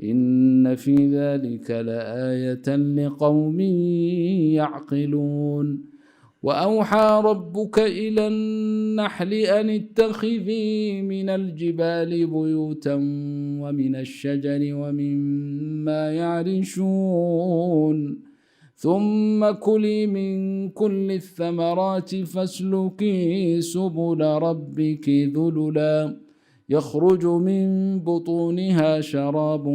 إن في ذلك لآية لقوم يعقلون وأوحى ربك إلى النحل أن اتخذي من الجبال بيوتا ومن الشجر ومما يعرشون ثم كلي من كل الثمرات فاسلكي سبل ربك ذللا يخرج من بطونها شراب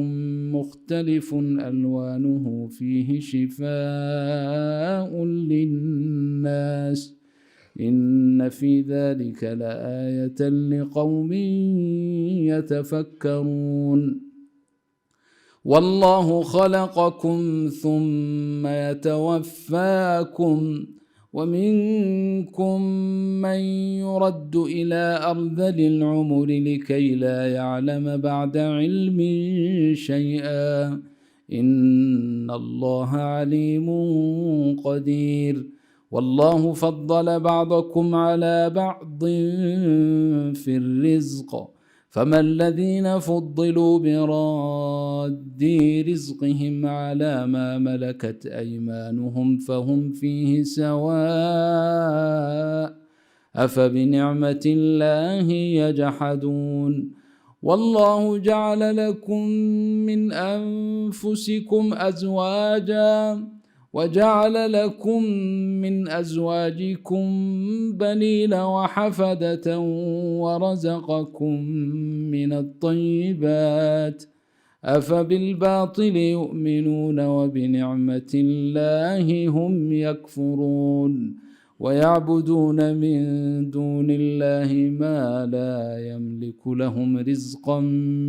مختلف ألوانه فيه شفاء للناس إن في ذلك لآية لقوم يتفكرون والله خلقكم ثم يتوفاكم ومنكم من يرد إلى أرذل العمر لكي لا يعلم بعد علم شيئا إن الله عليم قدير. والله فضل بعضكم على بعض في الرزق فما الذين فضلوا براد رزقهم على ما ملكت أيمانهم فهم فيه سواء أفبنعمة الله يجحدون. والله جعل لكم من أنفسكم أزواجا وجعل لكم من أزواجكم بنين وحفدة ورزقكم من الطيبات أفبالباطل يؤمنون وبنعمة الله هم يكفرون ويعبدون من دون الله ما لا يملك لهم رزقا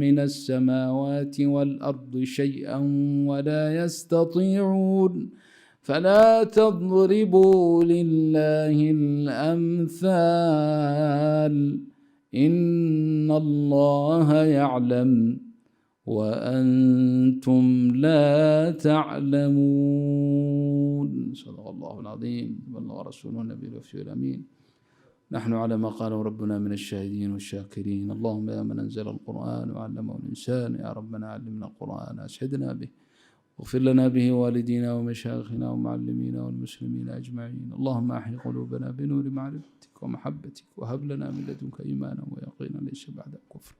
من السماوات والأرض شيئا ولا يستطيعون فلا تضربوا لله الأمثال إن الله يعلم وأنتم لا تعلمون. صدق الله العظيم وبلغ رسوله النبي الوفي الأمين. نحن على ما قاله ربنا من الشاهدين والشاكرين. اللهم يا من أنزل القرآن وعلمه الإنسان يا ربنا علمنا القرآن أسعدنا به واغفر لنا به والدينا ومشايخنا ومعلمينا والمسلمين أجمعين. اللهم أحي قلوبنا بنور معرفتك ومحبتك وهب لنا من لدنك إيمانا ويقينا ليس بعد كفر.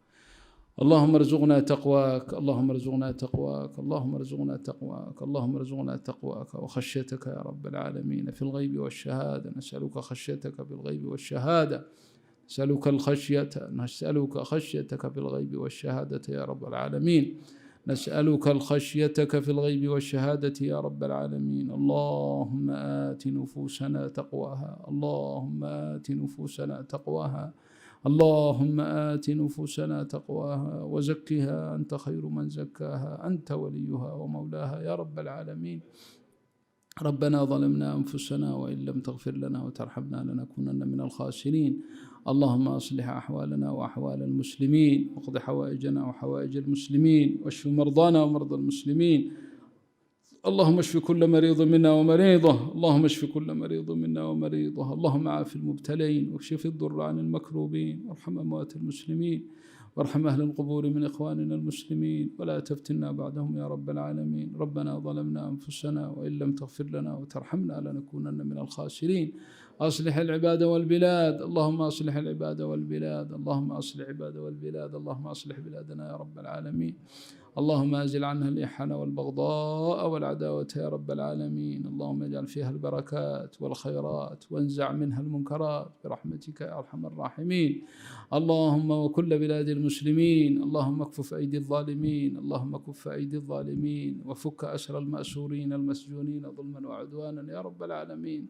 اللهم ارزقنا تقواك اللهم ارزقنا تقواك اللهم ارزقنا تقواك اللهم ارزقنا تقواك وخشيتك يا رب العالمين في الغيب والشهادة. نسألك خشيتك في الغيب والشهادة نسألك خشيتك في الغيب والشهادة يا رب العالمين. نسألك الخشيتك في الغيب والشهادة يا رب العالمين. اللهم آت نفوسنا تقواها اللهم آت نفوسنا تقواها اللهم آت نفوسنا تقواها وزكها أنت خير من زكاها أنت وليها ومولاها يا رب العالمين. ربنا ظلمنا أنفسنا وإن لم تغفر لنا وترحمنا لنكونن من الخاسرين. اللهم أصلح أحوالنا وأحوال المسلمين واقض حوائجنا وحوائج المسلمين واشف مرضانا ومرضى المسلمين. اللهم اشف كل مريض منا ومريضه اللهم اشف كل مريض منا ومريضه. اللهم عاف المبتلين واكشف الضر عن المكروبين وارحم أموات المسلمين وارحم أهل القبور من إخواننا المسلمين ولا تفتنا بعدهم يا رب العالمين. ربنا ظلمنا أنفسنا وإن لم تغفر لنا وترحمنا لنكونن من الخاسرين. أصلح العباد والبلاد اللهم أصلح العباد والبلاد اللهم أصلح العباد والبلاد اللهم أصلح بلادنا يا رب العالمين. اللهم أزل عنها الإحن والبغضاء والعداوة يا رب العالمين. اللهم اجعل فيها البركات والخيرات وانزع منها المنكرات برحمتك يا أرحم الراحمين. اللهم وكل بلاد المسلمين اللهم اكفف أيدي الظالمين اللهم كف أيدي الظالمين وفك أسر المأسورين المسجونين ظلما وعدوانا يا رب العالمين.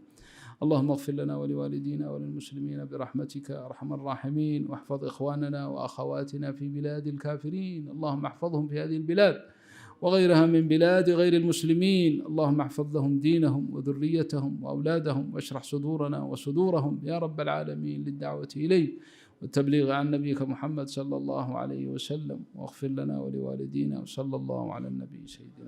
اللهم اغفر لنا ولوالدينا وللمسلمين برحمتك يا أرحم الراحمين. واحفظ إخواننا وأخواتنا في بلاد الكافرين اللهم احفظهم في هذه البلاد وغيرها من بلاد غير المسلمين. اللهم احفظ لهم دينهم وذريتهم وأولادهم واشرح صدورنا وصدورهم يا رب العالمين للدعوة إليك والتبليغ عن نبيك محمد صلى الله عليه وسلم. واغفر لنا ولوالدينا وصلى الله على النبي سيدنا